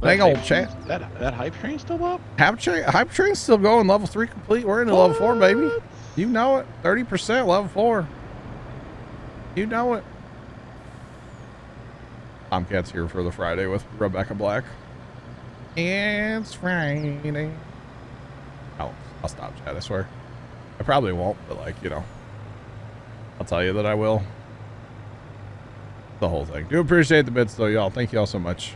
Dang old chat. That hype train still up? Hype train's still going. Level 3 complete. We're into level 4, baby. You know it. 30% level 4. You know it. Tomcat's here for the Friday with Rebecca Black. It's Friday. Oh, I'll stop chat, I swear. I probably won't, but like, you know, I'll tell you that I will. The whole thing. Do appreciate the bits though, y'all. Thank you all so much.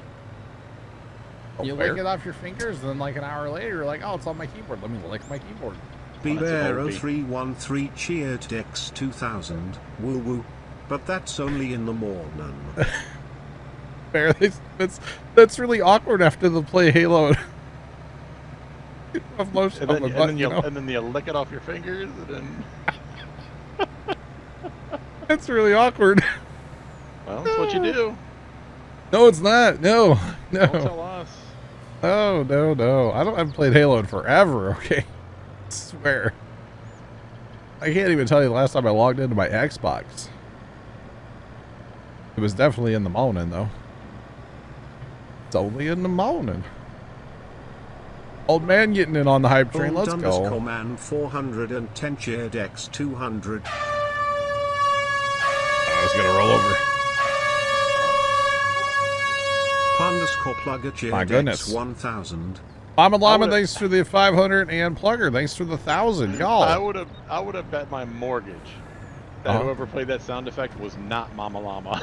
You lick it off your fingers, and then like an hour later, you're like, oh, it's on my keyboard. Let me lick my keyboard. Bear0313 cheered Dex 2000. Woo woo. But that's only in the morning. Bear, that's really awkward after the play Halo. And then you lick it off your fingers, and then... That's really awkward. Well, that's what you do. No, it's not. No. Don't tell us. Oh, no. I haven't played Halo in forever, okay? I swear. I can't even tell you the last time I logged into my Xbox. It was definitely in the morning, though. It's only in the morning. Old man getting in on the hype train. Let's go. Man 410 cheered X 200. I was gonna roll over. Underscore plugger cheered My goodness. X 1000. Mama Llama, thanks for the 500, and Plugger, thanks for the 1,000. Y'all. I would have bet my mortgage that whoever played that sound effect was not Mama Llama.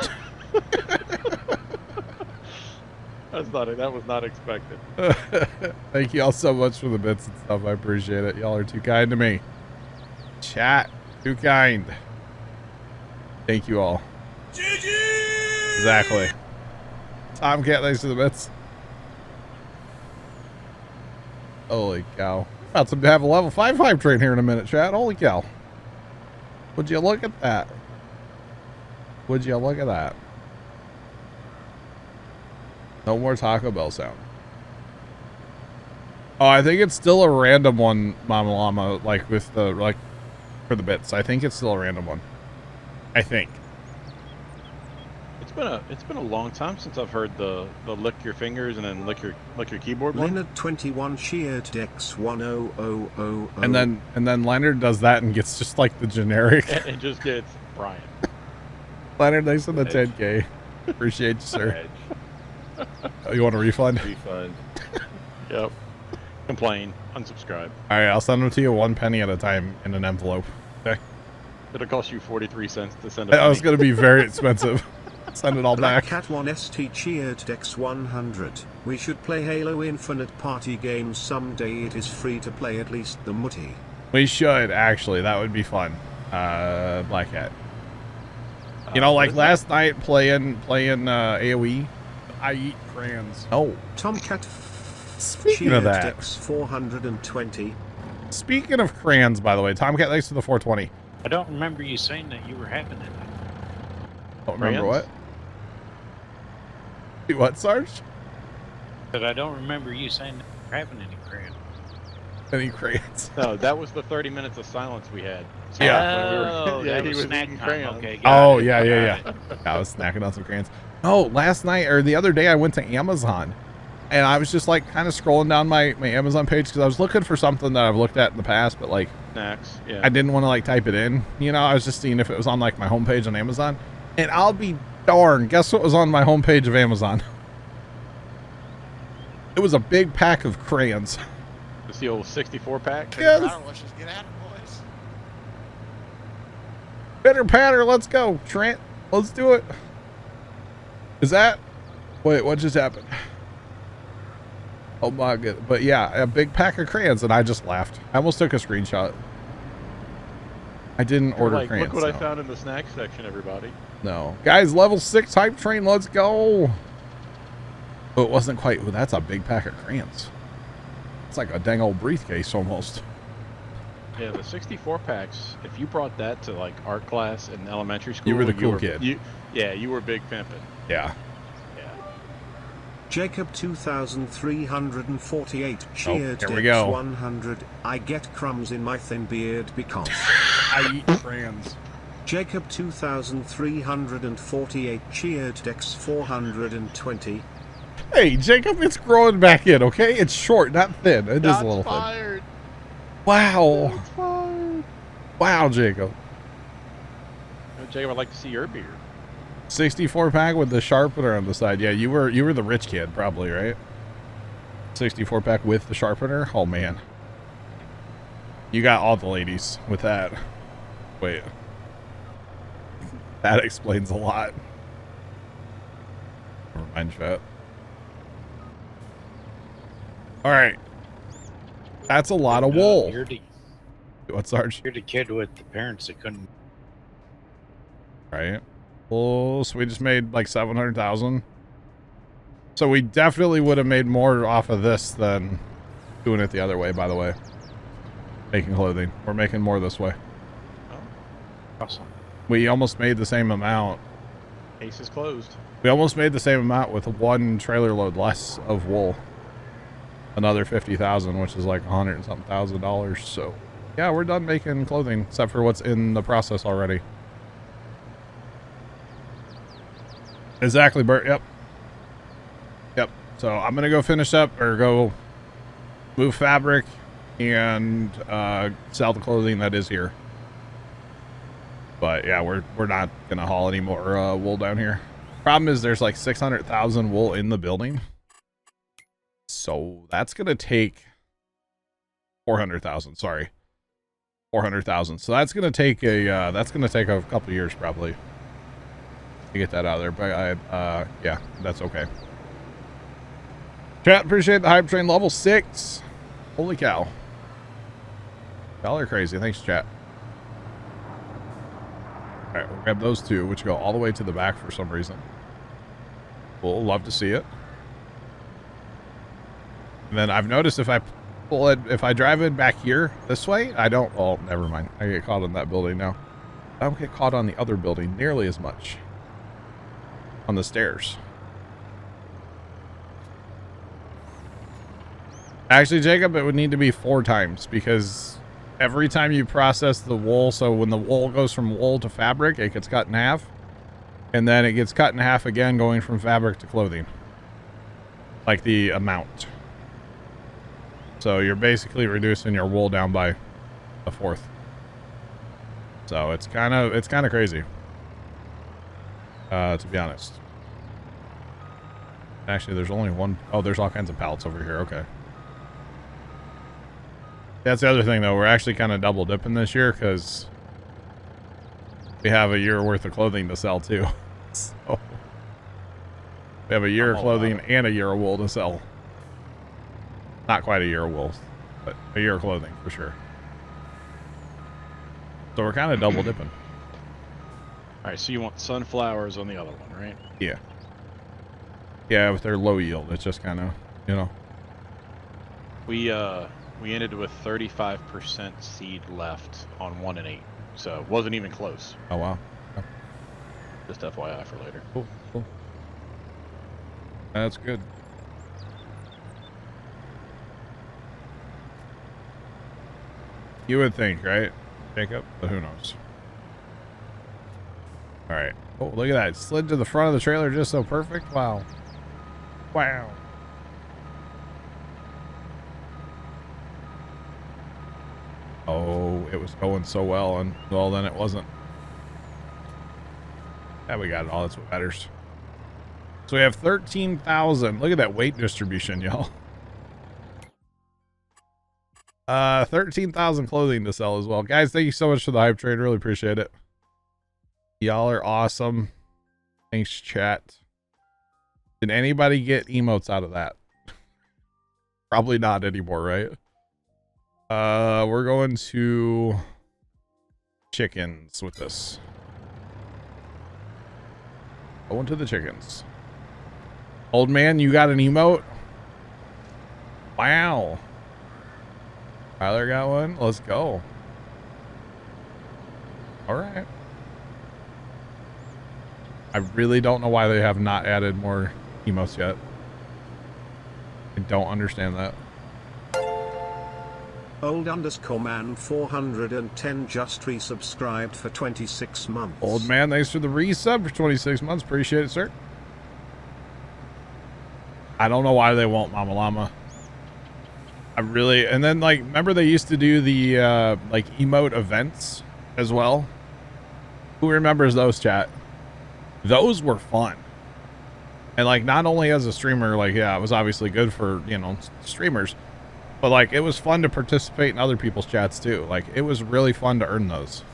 That was not expected. Thank you all so much for the bits and stuff. I appreciate it. Y'all are too kind to me. Chat, too kind. Thank you all. GG! Exactly. Tomcat, thanks for the bits. Holy cow. About to have a level 5 hype train here in a minute, chat. Holy cow. Would you look at that? Would you look at that? No more Taco Bell sound. Oh, I think it's still a random one, Mama Llama, like with the, like, for the bits. I think it's still a random one. I think. It's been a long time since I've heard the lick your fingers and then lick your keyboard one. Leonard 21 sheared Dex 10000. And then Leonard does that and gets just like the generic. It just gets Brian. Leonard, thanks for the 10K. Appreciate you, sir. Oh, you want a refund? Refund. Yep. Complain. Unsubscribe. All right, I'll send them to you 1 penny at a time in an envelope. Okay. It'll cost you 43 cents to send it. That was going to be very expensive. Send it all back. Cat 1ST cheered Dex 100. We should play Halo Infinite party games someday. It is free to play, at least the mutty. We should, actually. That would be fun. Black Cat. You know, like last night playing AoE, I eat crayons. Oh. Tomcat. Speaking of that. Dex 420. Speaking of crayons, by the way, Tomcat, thanks for the 420. I don't remember you saying that you were having it. Don't remember what? What, Sarge? But I don't remember you saying that you were having any crayons. Any crayons? No, that was the 30 minutes of silence we had. So yeah. He was eating crayons. Okay, oh, yeah. I was snacking on some crayons. Oh, last night or the other day I went to Amazon and I was just like kind of scrolling down my Amazon page because I was looking for something that I've looked at in the past, but like snacks. Yeah. I didn't want to like type it in. You know, I was just seeing if it was on like my homepage on Amazon. And I'll be darned, guess what was on my homepage of Amazon? It was a big pack of crayons. It's the old 64 pack. Yes. Let's just get at it, boys. Pitter patter, let's go, Trent. Let's do it. Is that? Wait, what just happened? Oh my god. But yeah, a big pack of crayons, and I just laughed. I almost took a screenshot. I didn't order crayons. Look what I found in the snack section, everybody. No. Guys, level 6 hype train, let's go. Oh, it wasn't quite. Oh, that's a big pack of crayons. It's like a dang old briefcase almost. Yeah, the 64 packs, if you brought that to like art class in elementary school, you were the cool kid. You were big pimping. Yeah. Jacob 2348 cheered here we Dex go. 100. I get crumbs in my thin beard because I eat crayons. Jacob 2348 cheered Dex 420. Hey, Jacob, it's growing back in, okay? It's short, not thin. It is a little fired. thin. Wow. Shots fired. Wow, Jacob. Jacob, I'd like to see your beard. 64 pack with the sharpener on the side. Yeah, you were the rich kid, probably, right? 64 pack with the sharpener. Oh man, you got all the ladies with that. Wait, that explains a lot. Never mind, chat. All right, that's a lot of wool. What's Sarge? You're the kid with the parents that couldn't. Right. Well, so we just made like 700,000. So we definitely would have made more off of this than doing it the other way, by the way. Making clothing. We're making more this way. Oh, awesome. We almost made the same amount. Case is closed. We almost made the same amount with one trailer load less of wool. Another 50,000, which is like $100 and something $1,000. So yeah, we're done making clothing except for what's in the process already. Exactly, Bert. Yep. Yep. So I'm gonna go finish up or go move fabric and sell the clothing that is here. But yeah, we're not gonna haul any more wool down here. Problem is there's like 600,000 wool in the building. So that's gonna take 400,000. Sorry, 400,000. So that's gonna take a couple years probably to get that out of there. But yeah, that's okay. Chat, appreciate the hype train level 6. Holy cow, y'all are crazy. Thanks, chat. All right, we'll grab those two, which go all the way to the back for some reason. We'll love to see it. And then I've noticed if I pull it, if I drive it back here this way, I don't. Oh, never mind. I get caught on that building now. I don't get caught on the other building nearly as much. On the stairs. Actually, Jacob, it would need to be 4 times because every time you process the wool, so when the wool goes from wool to fabric, it gets cut in half. And then it gets cut in half again going from fabric to clothing. Like the amount. So you're basically reducing your wool down by a 1/4. So it's kind of crazy. To be honest. Actually, there's only one. Oh, there's all kinds of pallets over here. Okay. That's the other thing, though. We're actually kind of double dipping this year because we have a year worth of clothing to sell too. So we have a year of clothing and a year of wool to sell. Not quite a year of wool, but a year of clothing for sure. So we're kind of double dipping. All right, so you want sunflowers on the other one, right? Yeah. Yeah, but they're low yield. It's just kind of, you know. We ended with 35% seed left on 1 and 8, so it wasn't even close. Oh wow. Okay. Just FYI for later. Cool, cool. That's good. You would think, right, Jacob? But who knows? All right. Oh, look at that. It slid to the front of the trailer just so perfect. Wow. Wow. Oh, it was going so well, and well, then it wasn't. Yeah, we got it all. That's what matters. So we have 13,000. Look at that weight distribution, y'all. 13,000 clothing to sell as well. Guys, thank you so much for the hype trade. Really appreciate it. Y'all are awesome. Thanks, chat. Did anybody get emotes out of that? Probably not anymore, right? We're going to chickens with this. Going to the chickens. Old man, you got an emote? Wow. Tyler got one? Let's go. All right. I really don't know why they have not added more emotes yet. I don't understand that. Old_man 410 just resubscribed for 26 months. Old man, thanks for the resub for 26 months. Appreciate it, sir. I don't know why they won't Mama Llama. I really, and then like, remember they used to do the like emote events as well? Who remembers those, chat? Those were fun. And like, not only as a streamer, like, yeah, it was obviously good for, you know, streamers, but like, it was fun to participate in other people's chats too. Like, it was really fun to earn those.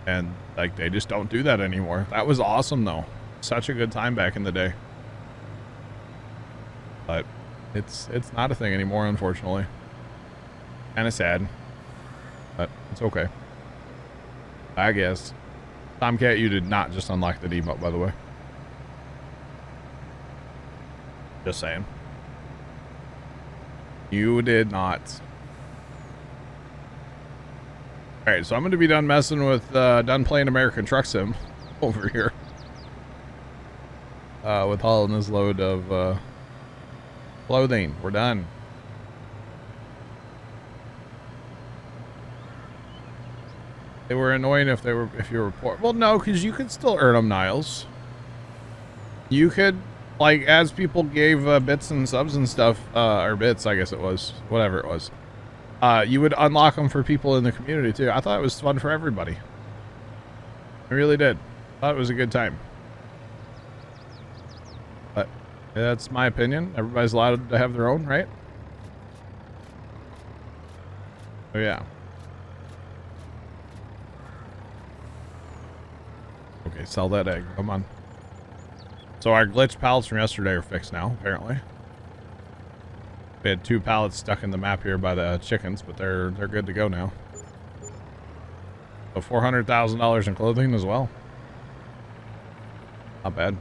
And like, they just don't do that anymore. That was awesome though. Such a good time back in the day. But it's not a thing anymore, unfortunately. Kind of sad, but it's okay. I guess. Tomcat, you did not just unlock the emote, by the way. Just saying. You did not. Alright, so I'm going to be done messing with, done playing American Truck Sim over here. With hauling this load of, clothing. We're done. They were annoying if you were poor. Well, no, because you could still earn them, Niles. You could, like, as people gave bits and subs and stuff, or bits, I guess it was, whatever it was, you would unlock them for people in the community too. I thought it was fun for everybody. I really did. Thought it was a good time. But that's my opinion. Everybody's allowed to have their own, right? Oh yeah. Okay, sell that egg. Come on. So our glitch pallets from yesterday are fixed now, apparently. We had 2 pallets stuck in the map here by the chickens, but they're good to go now. So $400,000 in clothing as well. Not bad.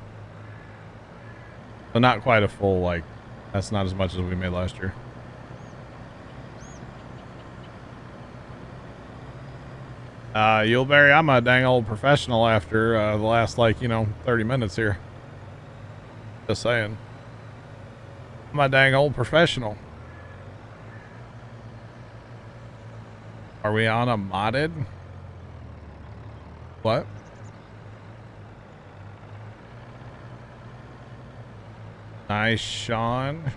But not quite a full, like, that's not as much as we made last year. Yuleberry, I'm a dang old professional after the last, like, you know, 30 minutes here. Just saying. I'm a dang old professional. Are we on a modded? What? Nice, Sean.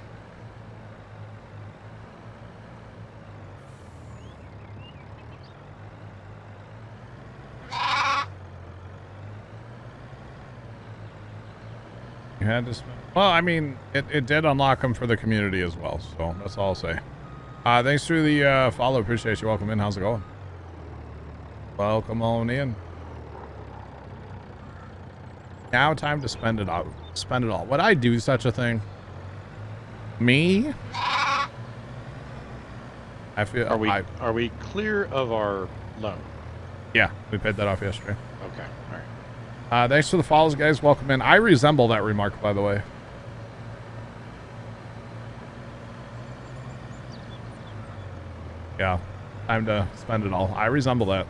You had to spend. Well, I mean, it did unlock them for the community as well, so that's all I'll say. Thanks for the follow. Appreciate you. Welcome in. How's it going? Welcome on in. Now time to spend it all. Spend it all. Would I do such a thing? Me? I feel. Are we clear of our loan? Yeah, we paid that off yesterday. Okay. All right. Thanks for the follows, guys. Welcome in. I resemble that remark, by the way. Yeah, time to spend it all. I resemble that.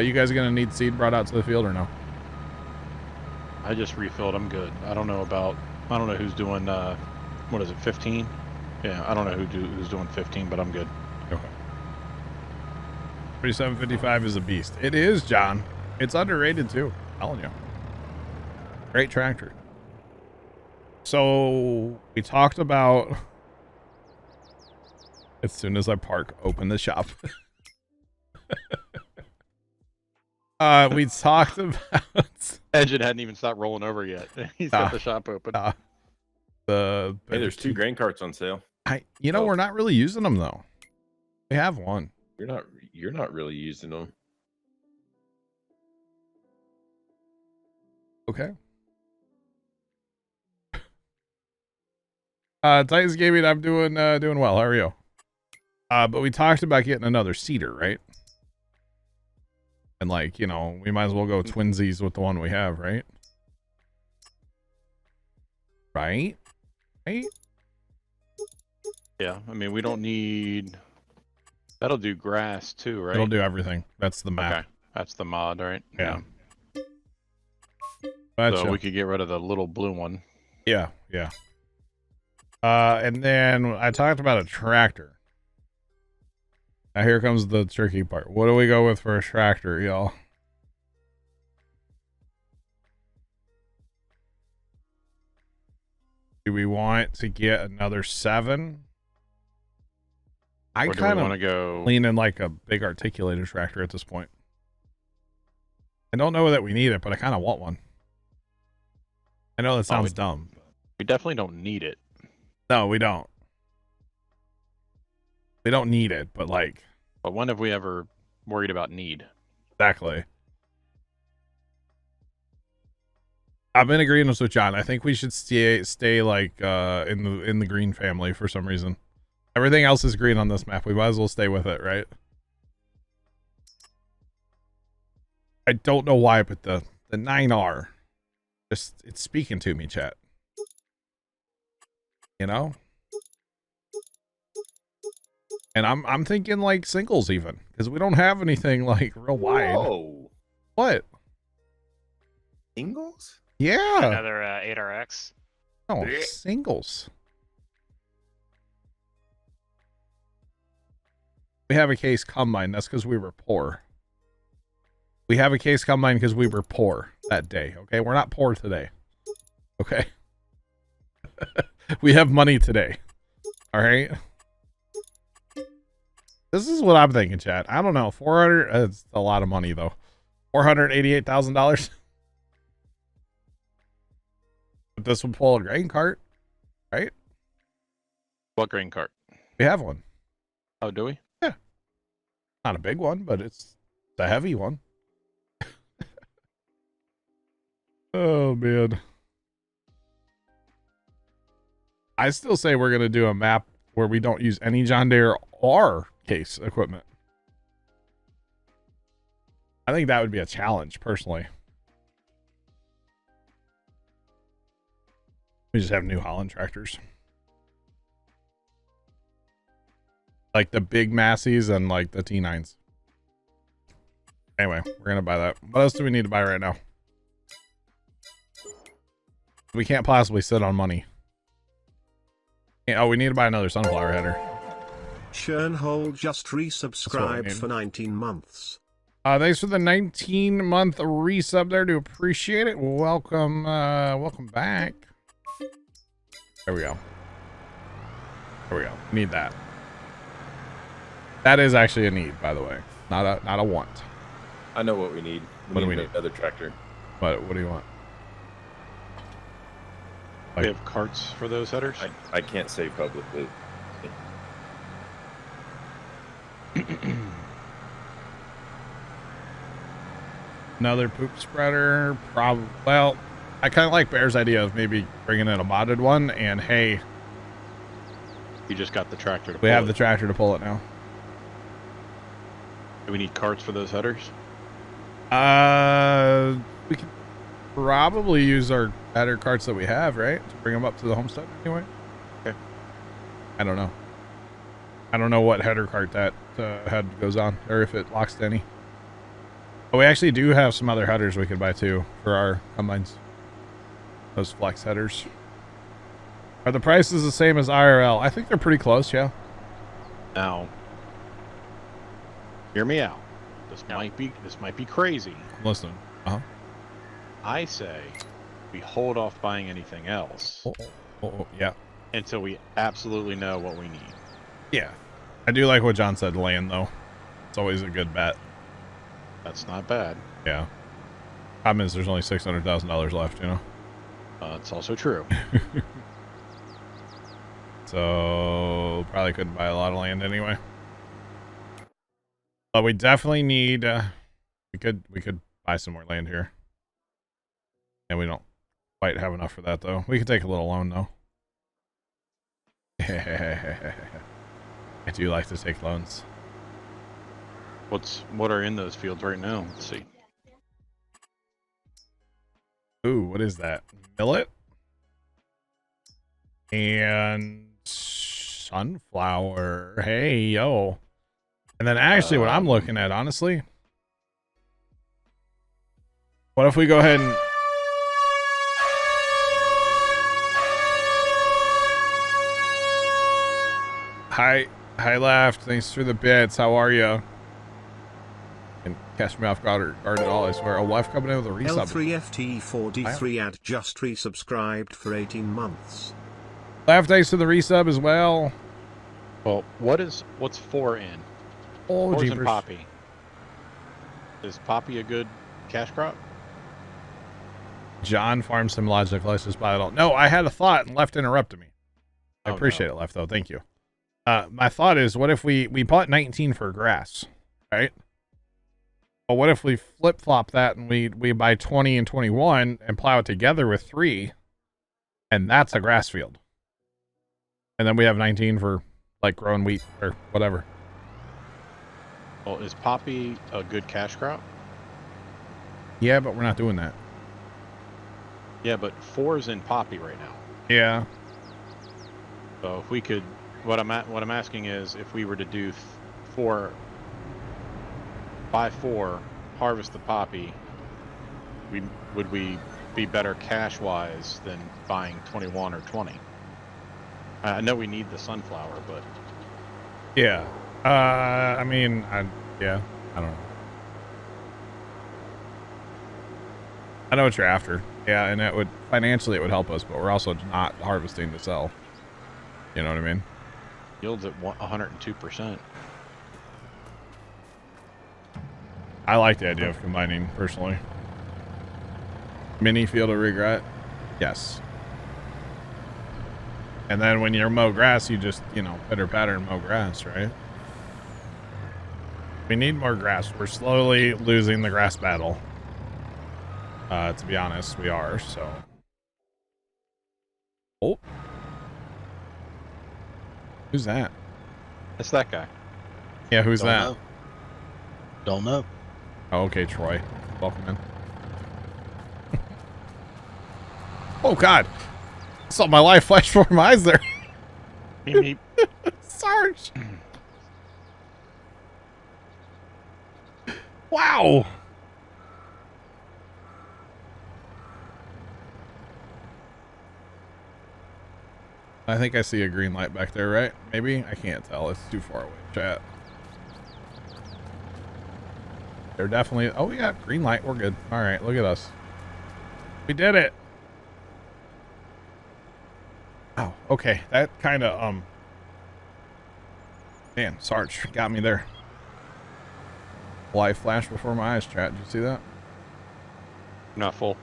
You guys are gonna need seed brought out to the field or no? I just refilled. I'm good. I don't know who's doing, what is it, 15? Yeah, I don't know who's doing 15, but I'm good. Okay. 3755 is a beast. It is, John. It's underrated too. I'm telling you. Great tractor. So we talked about, as soon as I park, open the shop. We talked about Engine hadn't even stopped rolling over yet. He's got the shop open. Hey, there's 2 grain carts on sale. We're not really using them though. We have one. You're not really using them. Okay. Titans Gaming, I'm doing well. How are you? But we talked about getting another seeder, right? And like, we might as well go twinsies with the one we have, right? Right? Yeah, I mean, we don't need... That'll do grass too, right? It'll do everything. That's the map. Okay, that's the mod, right? Yeah. So we could get rid of the little blue one. Yeah. And then I talked about a tractor. Now here comes the tricky part. What do we go with for a tractor, y'all? Do we want to get another 7? I Or do we kind want to of go? lean in like a big articulated tractor at this point. I don't know that we need it, but I kind of want one. I know that sounds dumb. We definitely don't need it. No, we don't. We don't need it, but like. But when have we ever worried about need? Exactly. I'm in agreement with John. I think we should stay like in the green family for some reason. Everything else is green on this map. We might as well stay with it, right? I don't know why, but the 9R, just it's speaking to me, chat. You know? And I'm thinking like singles even, because we don't have anything like real wide. Whoa. What? Singles? Yeah. Another 8RX. Oh, singles. We have a case combine. That's because we were poor. We have a case combine because we were poor that day. Okay, we're not poor today. Okay. We have money today. All right. This is what I'm thinking, chat. I don't know. 400. It's a lot of money though. $488,000. But this would pull a grain cart, right? What grain cart? We have one. Oh, do we? Yeah. Not a big one, but it's a heavy one. Oh, man. I still say we're going to do a map where we don't use any John Deere or case equipment. I think that would be a challenge, personally. We just have New Holland tractors. Like the big Massies and like the T9s. Anyway, we're going to buy that. What else do we need to buy right now? We can't possibly sit on money. Oh, we need to buy another sunflower header. Churnhole just resubscribed for 19 months. Thanks for the 19-month resub there. Do appreciate it. Welcome, welcome back. There we go. There we go. Need that. That is actually a need, by the way. Not a want. I know what we need. What do we need? Another tractor. What do you want? We have carts for those headers? I can't say publicly. Another poop spreader. Well, I kind of like Bear's idea of maybe bringing in a modded one. And hey, You just got the tractor to pull we have it. the tractor to pull it now. Do we need carts for those headers? We can probably use our header carts that we have, right? To bring them up to the homestead anyway. Okay. I don't know. I don't know what header cart that head goes on, or if it locks to any. But we actually do have some other headers we could buy too for our combines. Those flex headers. Are the prices the same as IRL? I think they're pretty close, yeah. Now, hear me out. This might be crazy. Listen. I say we hold off buying anything else Yeah. until we absolutely know what we need. Yeah. I do like what John said, land though. It's always a good bet. That's not bad. Yeah. Problem is there's only $600,000 left, you know? It's also true. So probably couldn't buy a lot of land anyway. But we definitely need we could buy some more land here. And we don't quite have enough for that though. We could take a little loan though. I do like to take loans. What are in those fields right now? Let's see. Ooh, what is that? Millet? And sunflower. Hey, yo. And then actually what I'm looking at, honestly. What if we go ahead and... Hi Left. Thanks for the bits. How are you? And catch me off guard at all, I swear. A wife coming in with a resub. L3FT4D3 ad just resubscribed for 18 months. Left thanks to the resub as well. Well, what's 4 in? Oh, 4's in jeepers. poppy. Is poppy a good cash crop? John Farm Sim Logic license by it all. No, I had a thought and Left interrupted me. I appreciate it, Left, though. Thank you. My thought is, what if we bought 19 for grass, right? But what if we flip-flop that and we buy 20 and 21 and plow it together with 3, and that's a grass field. And then we have 19 for, like, growing wheat or whatever. Well, is poppy a good cash crop? Yeah, but we're not doing that. Yeah, but 4's in poppy right now. Yeah. So if we could, what I'm asking is, if we were to do buy 4, harvest the poppy, would we be better cash wise than buying 21 or 20? I know we need the sunflower, but Yeah. I mean, yeah, I don't know. I know what you're after. Yeah, and it would financially it would help us, but we're also not harvesting to sell. You know what I mean? yields at 102%. I like the idea of combining personally. Mini field of regret, yes. And then when you're mow grass, you just, you know, pitter pattern mow grass, right? We need more grass. We're slowly losing the grass battle. To be honest, we are, so. Oh. Who's that? It's that guy. Yeah, who's Don't that? know. Don't know. Oh, okay, Troy. Welcome in. Oh, God. I saw my life flash before my eyes there. Meep, meep. Sarge. Wow. I think I see a green light back there, right? Maybe? I can't tell. It's too far away. Chat. They're definitely... Oh, yeah. Green light. We're good. All right. Look at us. We did it. Oh, okay. That kind of, Man, Sarge got me there. Life flashed before my eyes, chat. Did you see that? Not full.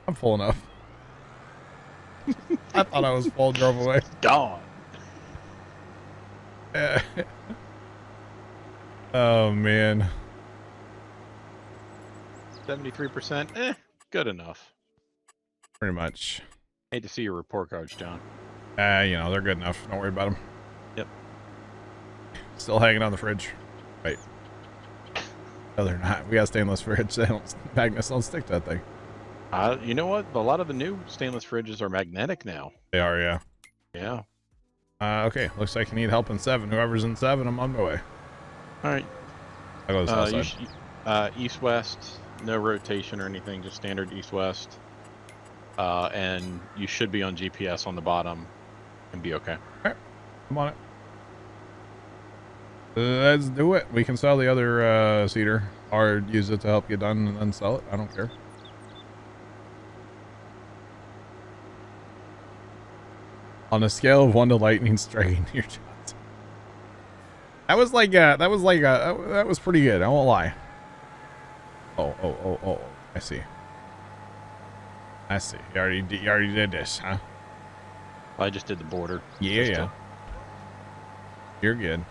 I'm full enough. I thought I was full, drove away. Dawn. Oh, man. 73%. Good enough. Pretty much. Hate to see your report cards, John. You know, they're good enough. Don't worry about them. Yep. Still hanging on the fridge. Right. No, they're not. We got stainless fridge. They don't, magnets don't stick to that thing. You know what? A lot of the new stainless fridges are magnetic now. They are, yeah. Yeah. Okay. Looks like you need help in 7. Whoever's in 7, I'm on my way. All right. I'll go to the south side. East-west, no rotation or anything, just standard east-west. And you should be on GPS on the bottom and be okay. All right. I'm on it. Let's do it. We can sell the other cedar or use it to help get done and then sell it. I don't care. On a scale of 1 to lightning striking your shots. That was that was pretty good. I won't lie. Oh. I see. You already did this, huh? I just did the border. Yeah. You're good.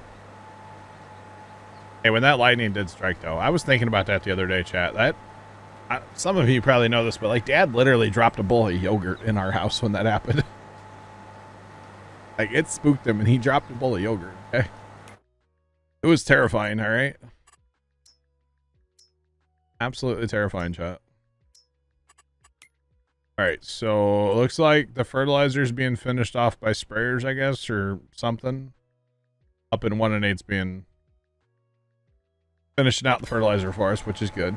Hey, when that lightning did strike, though, I was thinking about that the other day, chat. Some of you probably know this, but like, Dad literally dropped a bowl of yogurt in our house when that happened. Like, it spooked him, and he dropped a bowl of yogurt. Okay, it was terrifying. All right, absolutely terrifying, chat. All right, so it looks like the fertilizer's being finished off by sprayers, I guess, or something. Up in 1 and 8's being finishing out the fertilizer for us, which is good.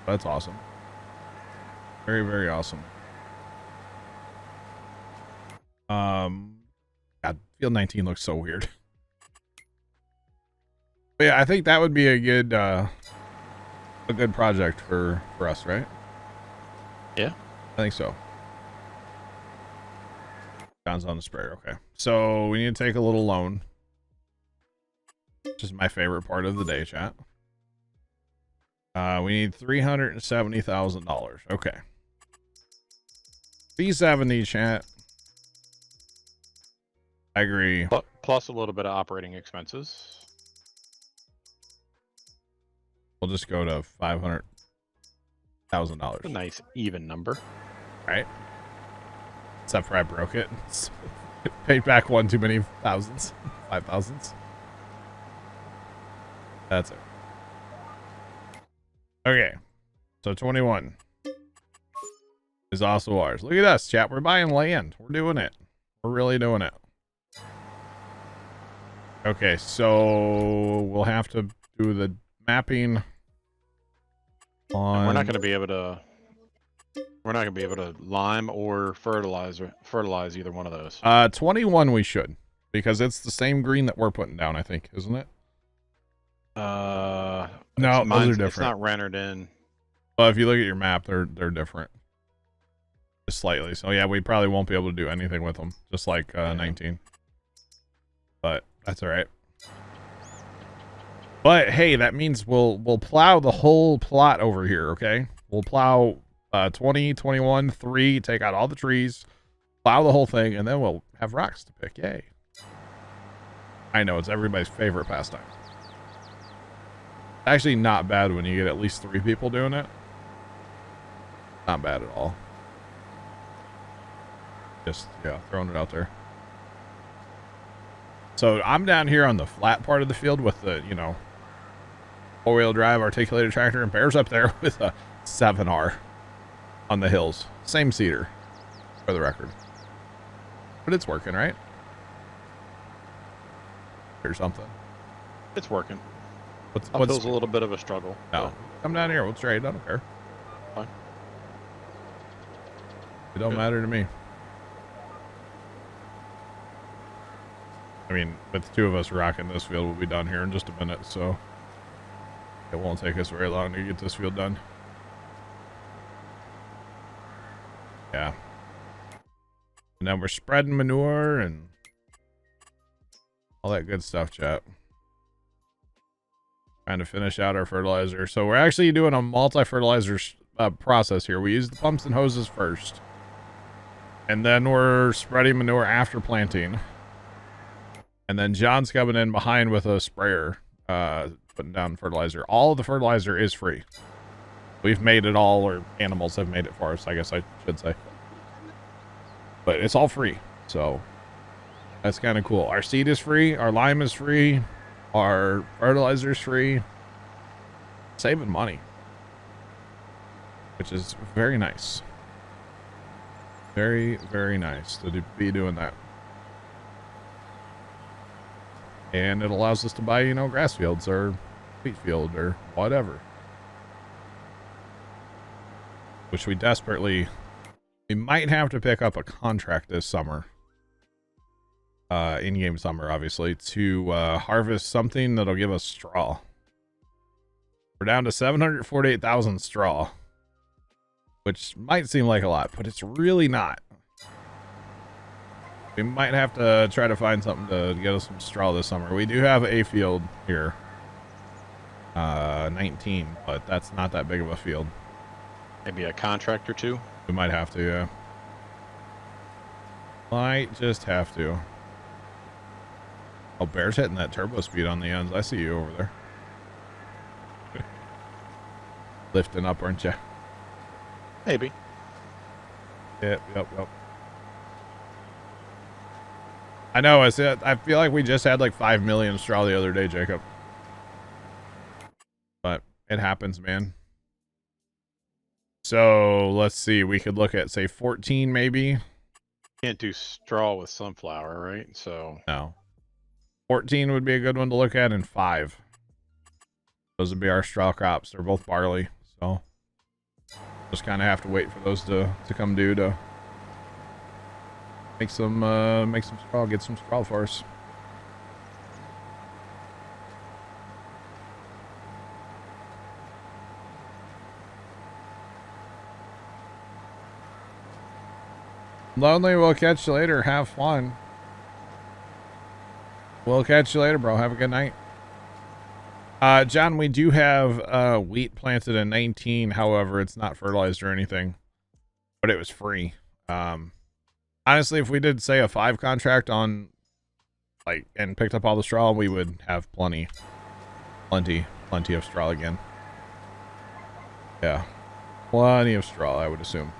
That's awesome. Very, very awesome. God, field 19 looks so weird. But yeah, I think that would be a good project for us, right? Yeah. I think so. John's on the sprayer. Okay. So we need to take a little loan. Which is my favorite part of the day, chat. We need $370,000. Okay. 370, chat. I agree. Plus a little bit of operating expenses. We'll just go to $500,000. A nice even number. Right. Except for I broke it. Paid back one too many thousands. 5,000s. That's it. Okay. So 21 is also ours. Look at us, chat. We're buying land. We're doing it. We're really doing it. Okay, so we'll have to do the mapping on. And we're not going to be able to. We're not going to be able to lime or fertilize either one of those. 21 we should, because it's the same green that we're putting down, I think, isn't it? No, those are different. It's not rendered in. Well, if you look at your map, they're different, just slightly. So yeah, we probably won't be able to do anything with them, just like 19. But that's all right. But hey, that means we'll plow the whole plot over here. Okay, we'll plow 20, 21, 3, take out all the trees, plow the whole thing, and then we'll have rocks to pick. Yay! I know, it's everybody's favorite pastime. Actually not bad when you get at least 3 people doing it. Not bad at all. Just, yeah, throwing it out there. So I'm down here on the flat part of the field with the, you know, 4-wheel drive articulated tractor, and Bear's up there with a 7R on the hills. Same seeder, for the record. But it's working, right? Or something. It's working. What's a little bit of a struggle. No, come down here. We'll trade. I don't care. Fine. It don't matter to me. I mean, with 2 of us rocking this field, we'll be done here in just a minute, so it won't take us very long to get this field done. Yeah. And then we're spreading manure and all that good stuff, chat. Trying to finish out our fertilizer. So we're actually doing a multi-fertilizer process here. We use the pumps and hoses first. And then we're spreading manure after planting. And then John's coming in behind with a sprayer, putting down fertilizer. All of the fertilizer is free. We've made it all, or animals have made it for us, I guess I should say. But it's all free, so that's kind of cool. Our seed is free, our lime is free, our fertilizer is free. Saving money, which is very nice. Very, very nice to be doing that. And it allows us to buy, you know, grass fields or wheat field or whatever. Which we desperately... We might have to pick up a contract this summer. In-game summer, obviously, to harvest something that'll give us straw. We're down to 748,000 straw. Which might seem like a lot, but it's really not. We might have to try to find something to get us some straw this summer. We do have a field here. 19, but that's not that big of a field. Maybe a contract or 2? We might have to, yeah. Might just have to. Oh, Bear's hitting that turbo speed on the ends. I see you over there. Lifting up, aren't you? Maybe. Yep. I know. I feel like we just had like 5 million straw the other day, Jacob. But it happens, man. So let's see. We could look at, say, 14 maybe. Can't do straw with sunflower, right? So no. 14 would be a good one to look at, and 5. Those would be our straw crops. They're both barley, so just kind of have to wait for those to come due to make some straw, get some straw for us. Lonely, we'll catch you later. Have fun. We'll catch you later, bro. Have a good night. John, we do have wheat planted in 19. However, it's not fertilized or anything, but it was free. Honestly, if we did say a 5 contract on like and picked up all the straw, we would have plenty of straw again. Yeah, plenty of straw, I would assume.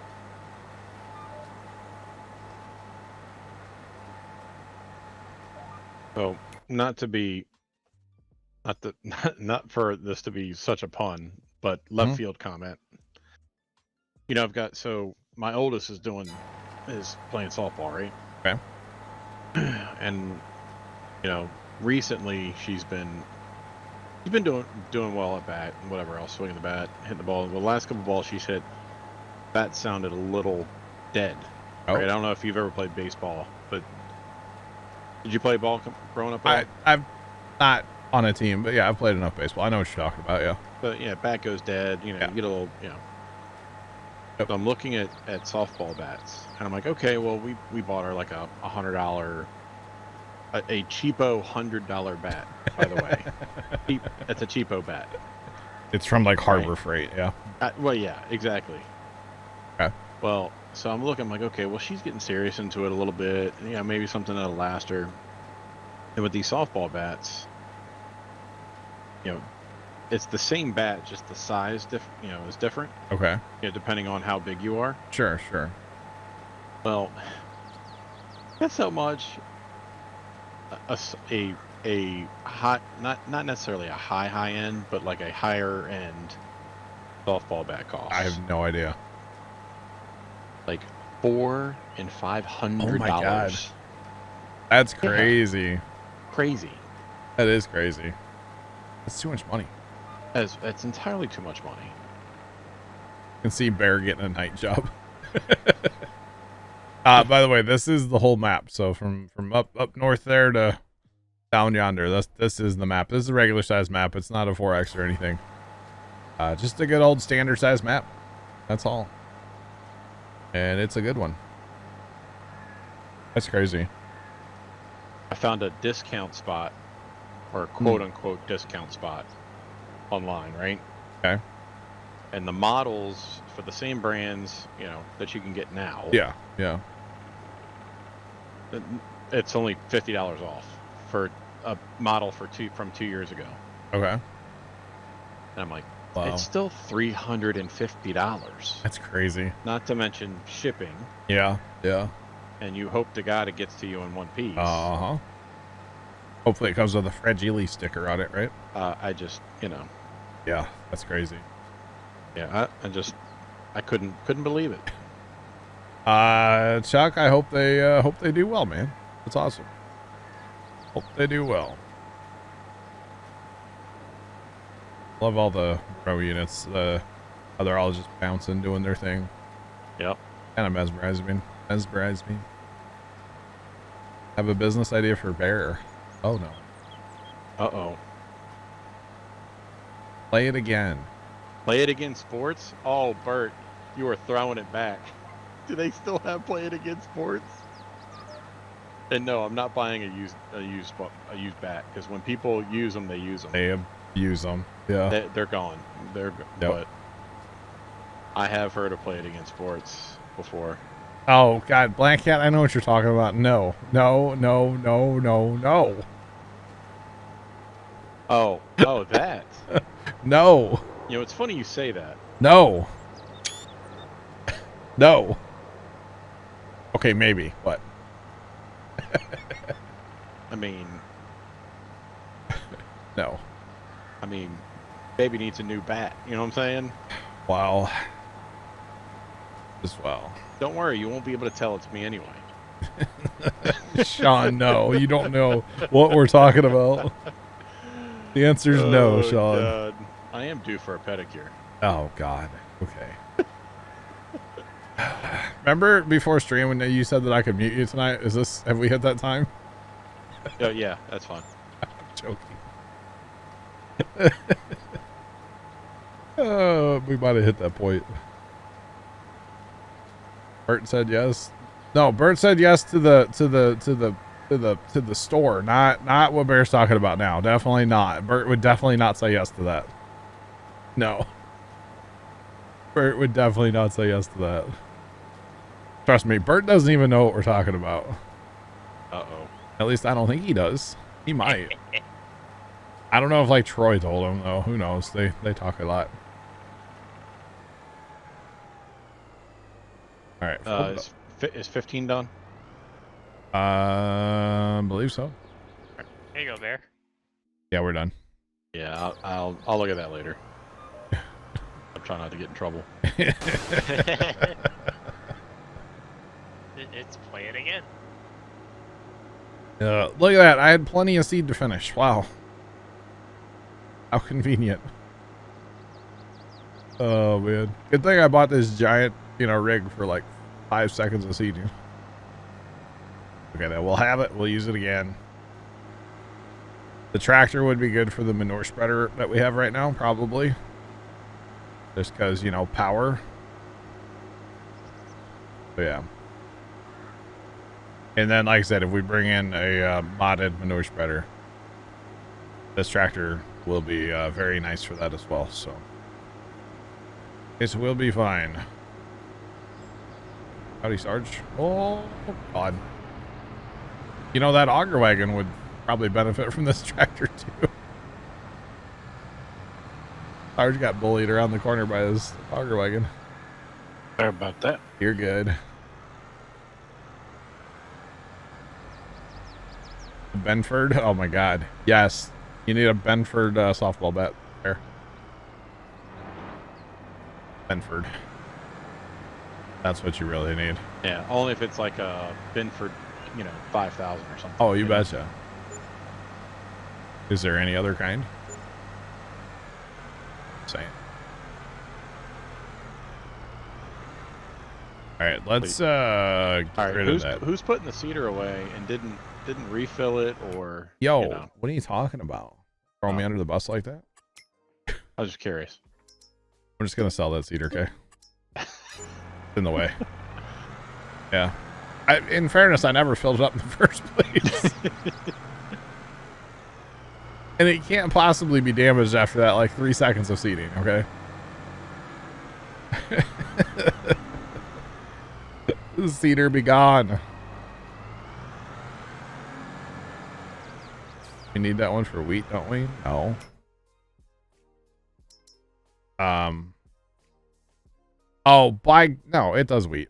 So, not for this to be such a pun, but left field comment. You know, so my oldest is playing softball, right? Okay. And you know, recently she's been doing well at bat and whatever else, swinging the bat, hitting the ball. The last couple balls she's hit, bat sounded a little dead. Oh. Right? I don't know if you've ever played baseball, but did you play ball growing up? I'm not on a team, but yeah, I've played enough baseball. I know what you're talking about. Yeah. But yeah, bat goes dead. You know, you get a little, you know. Yep. So I'm looking at softball bats, and I'm like, okay, well, we bought her like a $100, a cheapo $100 bat. By the way, it's a cheapo bat. It's from like Harbor Freight. Yeah. Well, yeah, exactly. Okay. Well, so I'm looking, I'm like, okay, well, she's getting serious into it a little bit. Yeah, maybe something that'll last her. And with these softball bats, you know, it's the same bat, just the size, is different. Okay. You know, depending on how big you are. Sure. Well, that's how much a high, not necessarily a high end, but like a higher end softball bat costs. I have no idea. Like $400 and $500. Oh my God. That's crazy. Yeah. Crazy. That is crazy. That's too much money. It's entirely too much money. You can see Bear getting a night job. By the way, this is the whole map. So from up north there to down yonder, this is the map. This is a regular size map. It's not a 4X or anything. Just a good old standard size map. That's all. And it's a good one. That's crazy. I found a discount spot, or quote unquote discount spot online, right? Okay. And the models for the same brands, you know, that you can get now. Yeah. It's only $50 off for a model from 2 years ago. Okay. And I'm like, wow. It's still $350. That's crazy. Not to mention shipping. Yeah. And you hope to God it gets to you in one piece. Hopefully it comes with a Fragile sticker on it, right? I just, you know. Yeah, that's crazy. Yeah, I couldn't believe it. Chuck, I hope they do well, man. That's awesome. Hope they do well. Love all the pro units. How they're all just bouncing, doing their thing. Yep. Kind of mesmerize me. Have a business idea for Bear. Oh no. Uh-oh. Play it again. Play it against sports? Oh, Bert, you were throwing it back. Do they still have Play It Against Sports? And no, I'm not buying a used bat, because when people use them, they use them. They abuse them. Yeah. They're gone. Yep. But I have heard of Play It Against Sports before. Oh God, Black Cat, I know what you're talking about. No. Oh, that. No. You know, it's funny you say that. No. Okay, maybe. What? I mean, no. I mean, baby needs a new bat. You know what I'm saying? Wow. As well. Don't worry, you won't be able to tell it's me anyway. Sean, no. You don't know what we're talking about. The answer is no, Sean. God. I am due for a pedicure. Oh, God. Okay. Remember before stream when you said that I could mute you tonight? Have we hit that time? Oh, yeah, that's fine. I'm joking. We might have hit that point. Bert said yes. No, Bert said yes to the store, not what Bear's talking about now. Definitely not. Bert would definitely not say yes to that. No. Bert would definitely not say yes to that. Trust me, Bert doesn't even know what we're talking about. Uh-oh. At least I don't think he does. He might. I don't know if like Troy told him though. Who knows? They talk a lot. All right. Is 15 done? Believe so. There you go, Bear. Yeah, we're done. Yeah, I'll look at that later. I'm trying not to get in trouble. It's playing again. Look at that. I had plenty of seed to finish. Wow. How convenient. Oh, man. Good thing I bought this giant, rig for like 5 seconds of seeding. Okay, then we'll have it. We'll use it again. The tractor would be good for the manure spreader that we have right now, probably. Just because, power. So, yeah. And then, like I said, if we bring in a modded manure spreader, this tractor will be very nice for that as well. So, it will be fine. Howdy, Sarge. Oh, God. That auger wagon would probably benefit from this tractor, too. Sarge got bullied around the corner by his auger wagon. Sorry about that. You're good. Benford? Oh my god. Yes. You need a Benford softball bat there. Benford. That's what you really need. Yeah, only if it's like a Binford, 5,000 or something. Oh, you betcha. Is there any other kind? Saying. All right, let's get rid of that. Who's putting the cedar away and didn't refill it or? Yo, what are you talking about? Throw me under the bus like that? I was just curious. I'm just gonna sell that cedar, okay? In the way. Yeah. In fairness, I never filled it up in the first place. And it can't possibly be damaged after that, like 3 seconds of seeding, okay? The cedar be gone. We need that one for wheat, don't we? No. Oh, no, it does wheat.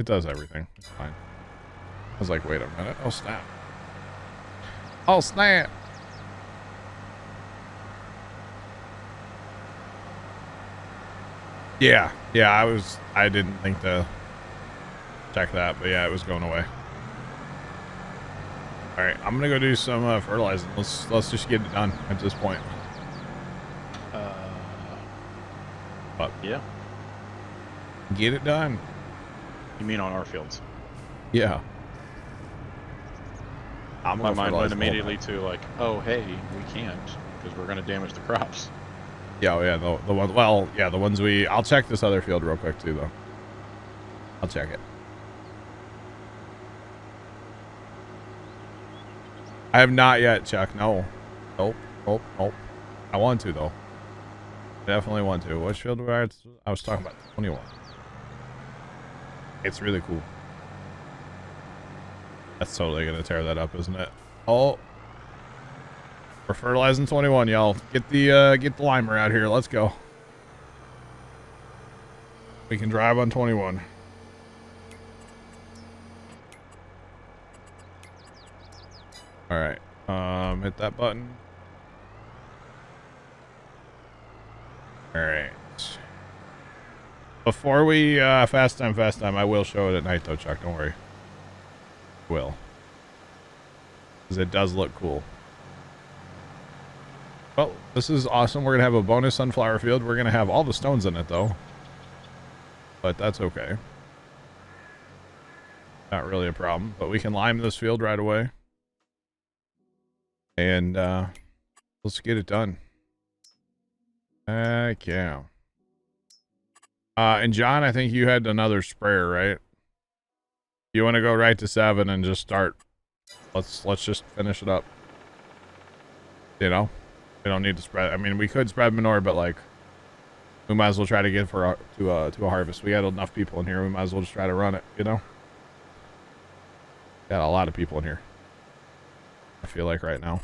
It does everything. It's fine. I was like, wait a minute. Oh, snap. Oh, snap. Yeah. I didn't think to check that, but yeah, it was going away. All right, I'm gonna go do some fertilizing. Let's just get it done at this point. But yeah, get it done. You mean on our fields? Yeah. My mind went immediately to like, oh hey, we can't because we're gonna damage the crops. Yeah, oh, yeah, the one. Well, yeah, the ones I'll check this other field real quick too, though. I'll check it. I have not yet checked. No. Nope. I want to though. Definitely want to. Which field I was talking about? 21. It's really cool. That's totally gonna tear that up, isn't it? Oh. We're fertilizing 21, y'all. Get the limer out here. Let's go. We can drive on 21. All right. Hit that button. All right. Before we fast time, I will show it at night though, Chuck. Don't worry. Will. Because it does look cool. Well, this is awesome. We're going to have a bonus sunflower field. We're going to have all the stones in it, though. But that's okay. Not really a problem. But we can lime this field right away. And let's get it done. Heck yeah. And John, I think you had another sprayer, right? You want to go right to 7 and just start. Let's just finish it up. You know, we don't need to spread. I mean, we could spread manure, but like, we might as well try to get to a harvest. We got enough people in here. We might as well just try to run it. You know, got a lot of people in here. I feel like right now.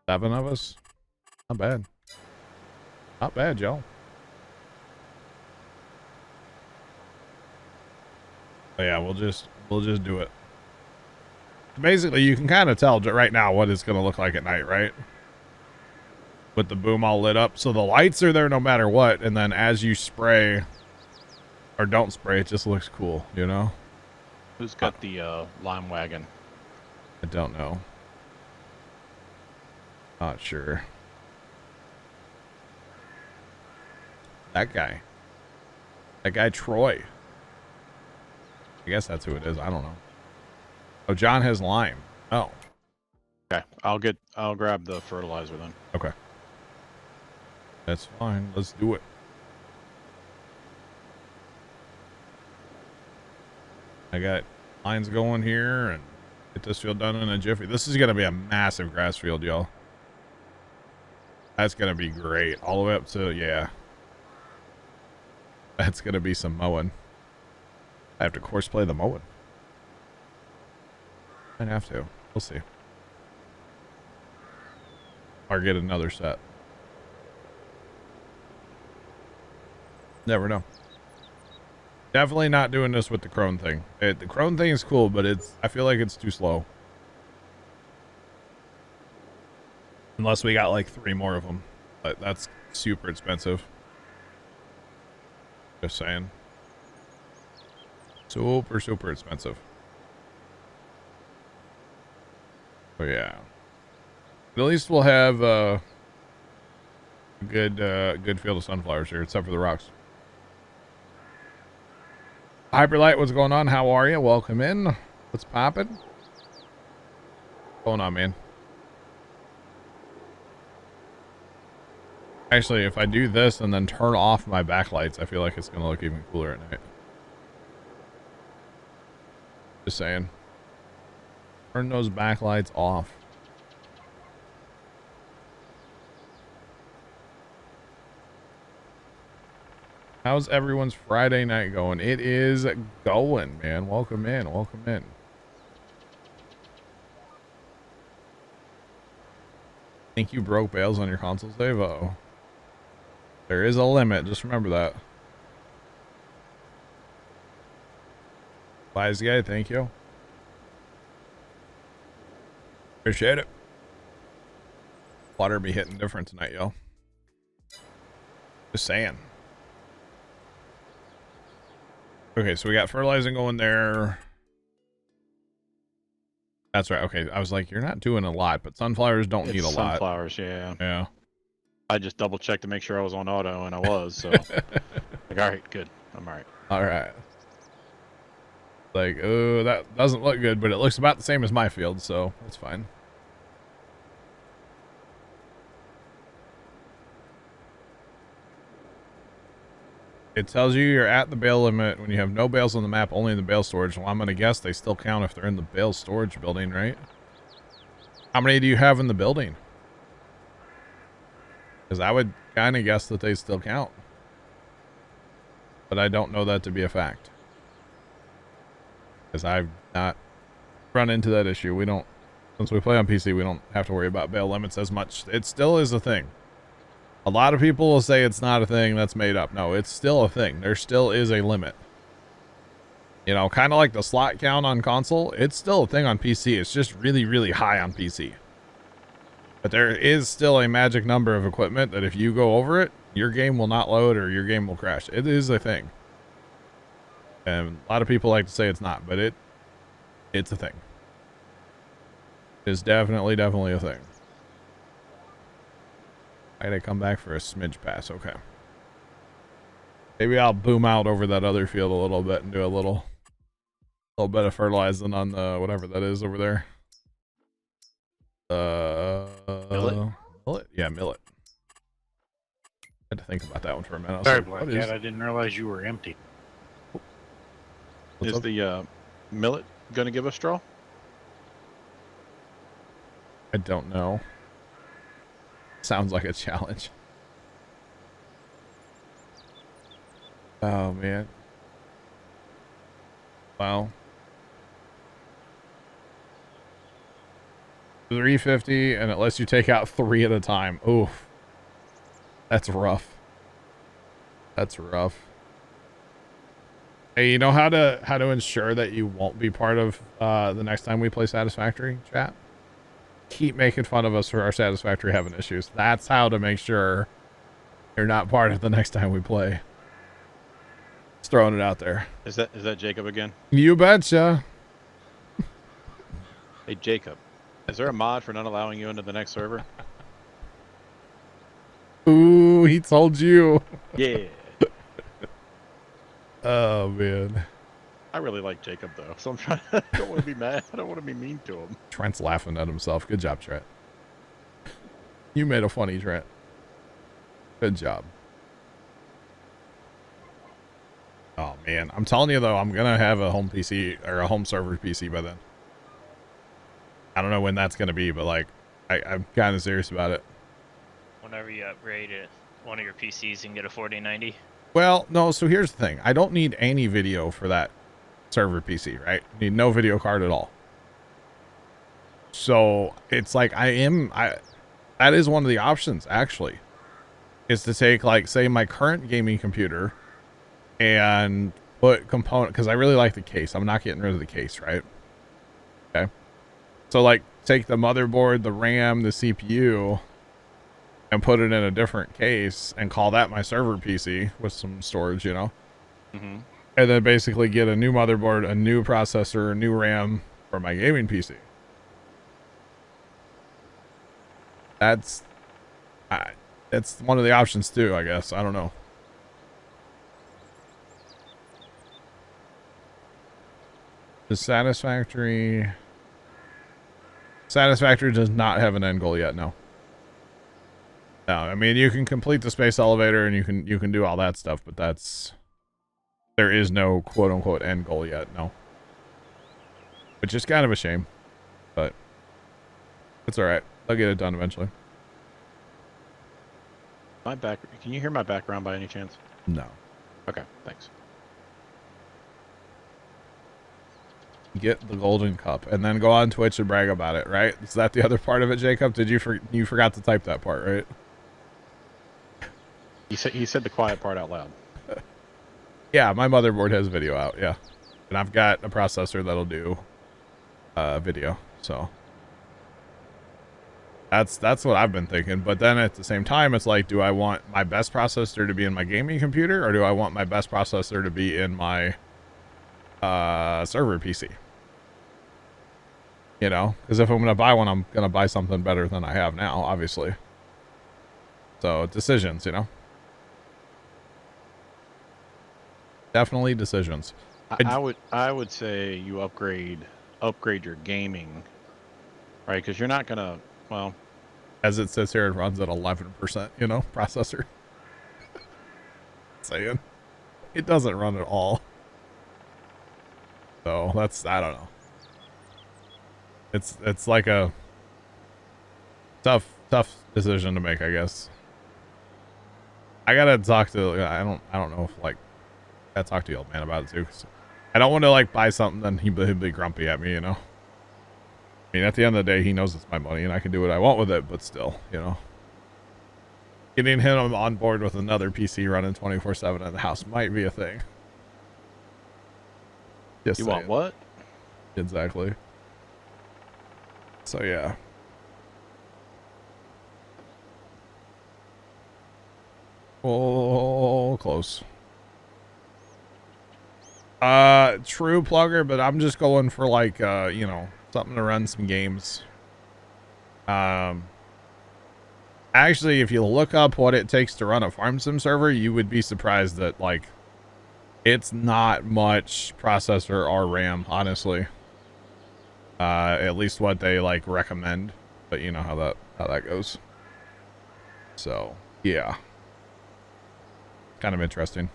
Seven of us. Not bad. Not bad, y'all. But yeah, we'll just do it. Basically, you can kind of tell right now what it's going to look like at night, right? With the boom all lit up. So the lights are there no matter what. And then as you spray or don't spray, it just looks cool, you know? Who's got the lime wagon? I don't know. Not sure. That guy. That guy, Troy. I guess that's who it is. I don't know. Oh, John has lime. Oh. Okay, I'll grab the fertilizer then. Okay. That's fine. Let's do it. I got lines going here and get this field done in a jiffy. This is going to be a massive grass field, y'all. That's going to be great. All the way up to, yeah. That's going to be some mowing. I have to course play the mowing. I'd have to. We'll see. Or get another set. Never know. Definitely not doing this with the crone thing. The crone thing is cool, but I feel like it's too slow. Unless we got like 3 more of them. But that's super expensive. Just saying. Super, super expensive. Oh yeah. But at least we'll have a good field of sunflowers here, except for the rocks. Hyperlight, what's going on? How are you? Welcome in. What's poppin'? What's going on, man? Actually, if I do this and then turn off my backlights, I feel like it's gonna look even cooler at night. Just saying. Turn those backlights off. How's everyone's Friday night going? It is going, man. Welcome in. Welcome in. Think you broke bales on your console save? Uh-oh. There is a limit. Just remember that. Wise guy, thank you. Appreciate it. Water be hitting different tonight, y'all. Just saying. Okay, so we got fertilizing going there. That's right. Okay, I was like, you're not doing a lot, but sunflowers don't need a lot. Sunflowers, yeah. Yeah. I just double checked to make sure I was on auto, and I was, so. Like, all right, good. I'm all right. All right. Like, oh, that doesn't look good, but it looks about the same as my field, so that's fine. It tells you you're at the bale limit when you have no bales on the map, only in the bale storage. Well, I'm going to guess they still count if they're in the bale storage building, right? How many do you have in the building? Because I would kind of guess that they still count. But I don't know that to be a fact. Because I've not run into that issue. We don't, since we play on PC, we don't have to worry about bale limits as much. It still is a thing. A lot of people will say it's not a thing that's made up. No, it's still a thing. There still is a limit. You know, kind of like the slot count on console. It's still a thing on PC. It's just really, really high on PC. But there is still a magic number of equipment that if you go over it, your game will not load or your game will crash. It is a thing. And a lot of people like to say it's not, but it's a thing. It's definitely a thing. I gotta come back for a smidge pass. Okay. Maybe I'll boom out over that other field a little bit and do a little bit of fertilizing on the whatever that is over there. Millet? Millet? Yeah, millet. had to think about that one for a minute. I was Sorry, like, Black what Cat. is- I didn't realize you were empty. what's Is up? the millet going to give us straw? I don't know. Sounds like a challenge. Oh, man. Wow. 350, and it lets you take out 3 at a time. Oof. That's rough. That's rough. Hey, you know how to ensure that you won't be part of the next time we play Satisfactory, chat? Keep making fun of us for our Satisfactory having issues. That's how to make sure you're not part of the next time we play. Just throwing it out there. Is that Jacob again? You betcha. Hey, Jacob. Is there a mod for not allowing you into the next server? Ooh, he told you. Yeah. Oh, man. I really like Jacob, though, so I'm trying. I don't want to be mad. I don't want to be mean to him. Trent's laughing at himself. Good job, Trent. You made a funny, Trent. Good job. Oh, man. I'm telling you, though, I'm going to have a home PC or a home server PC by then. I don't know when that's going to be, but, like, I'm kind of serious about it. Whenever you upgrade it, one of your PCs and get a 4090. Well, no, so here's the thing. I don't need any video for that server PC, right? I need no video card at all. So it's like that is one of the options, actually, is to take, like, say, my current gaming computer and put component, because I really like the case. I'm not getting rid of the case, right? Okay. So, like, take the motherboard, the RAM, the CPU, and put it in a different case and call that my server PC with some storage, you know? Mm-hmm. And then basically get a new motherboard, a new processor, a new RAM for my gaming PC. That's one of the options too, I guess. I don't know. The Satisfactory does not have an end goal yet, no. No, I mean, you can complete the space elevator and you can do all that stuff, but there is no quote unquote end goal yet, no. Which is kind of a shame, but it's all right. They'll get it done eventually. Can you hear my background by any chance? No. Okay, thanks. Get the golden cup and then go on Twitch and brag about it, right? Is that the other part of it, Jacob? Did you forgot to type that part, right? He said the quiet part out loud. Yeah, my motherboard has video out, yeah. And I've got a processor that'll do video, so that's what I've been thinking. But then at the same time, it's like, do I want my best processor to be in my gaming computer, or do I want my best processor to be in my server PC? You know, because if I'm gonna buy one, I'm gonna buy something better than I have now, obviously. So decisions, you know. Definitely decisions. I would say you upgrade your gaming, right? Because you're not gonna, well, as it says here, it runs at 11%, you know, processor. Saying it doesn't run at all. So that's, I don't know. It's like a tough decision to make, I guess. I gotta talk to, I don't know if, like, I gotta talk to the old man about it too, 'cause I don't want to, like, buy something then he'd be grumpy at me, you know. I mean, at the end of the day, he knows it's my money and I can do what I want with it, but still, you know, getting him on board with another PC running 24/7 in the house might be a thing. Just you saying. want what? Exactly. So yeah. Oh, close. True plugger, but I'm just going for, like, you know, something to run some games. Actually, if you look up what it takes to run a farm sim server, you would be surprised that, like, it's not much processor or RAM, honestly. At least what they, like, recommend, but you know how that goes. So, yeah. kind of interesting.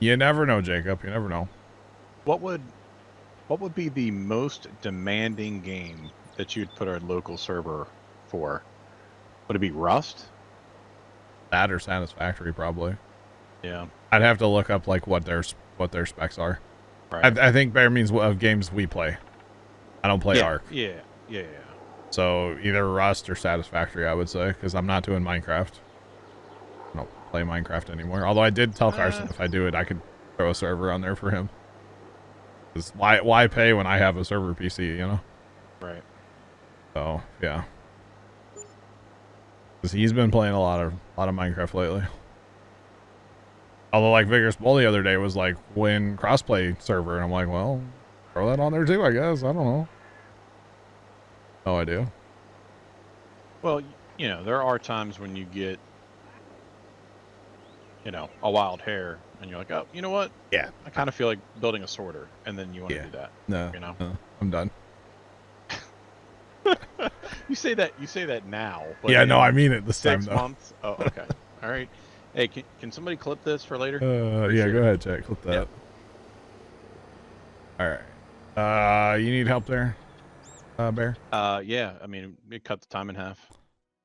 You never know, Jacob. You never know. What would be the most demanding game that you'd put our local server for? Would it be Rust? That or Satisfactory, probably. Yeah. I'd have to look up like what their specs are. Right. I think bare means of games we play. I don't play Ark. Yeah. So either Rust or Satisfactory, I would say, because I'm not doing Minecraft. I don't play Minecraft anymore. Although I did tell Carson if I do it, I could throw a server on there for him. Because why pay when I have a server PC, you know? Right. So yeah. Because he's been playing a lot of Minecraft lately. Although like Vigorous Bull the other day was like win crossplay server, and I'm like, well, throw that on there too, I guess. I don't know. No idea. Well, you know, there are times when you get, you know, a wild hair, and you're like, oh, you know what? Yeah. I kind of feel like building a sorter, and then you want to do that. No. You know? No, I'm done. You say that now. But Yeah, no, I mean it this time 6 though. months? Oh, okay. All right. Hey, can somebody clip this for later? Yeah, go ahead, Jack. Clip that. Yeah. All right. You need help there, Bear? Yeah. I mean, we cut the time in half.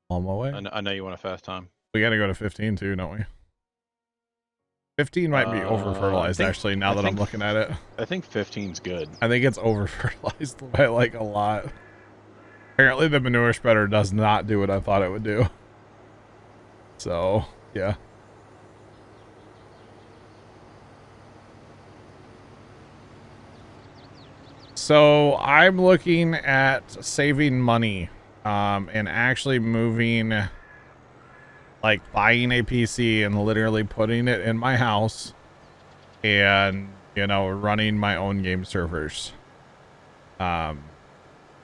On my way. I know you want a fast time. We got to go to 15 too, don't we? 15 might be over fertilized actually. Now that I'm looking at it, I think 15's good. I think it's over fertilized by like a lot. Apparently, the manure spreader does not do what I thought it would do. So yeah. So I'm looking at saving money, and actually moving, like buying a PC and literally putting it in my house and, you know, running my own game servers. I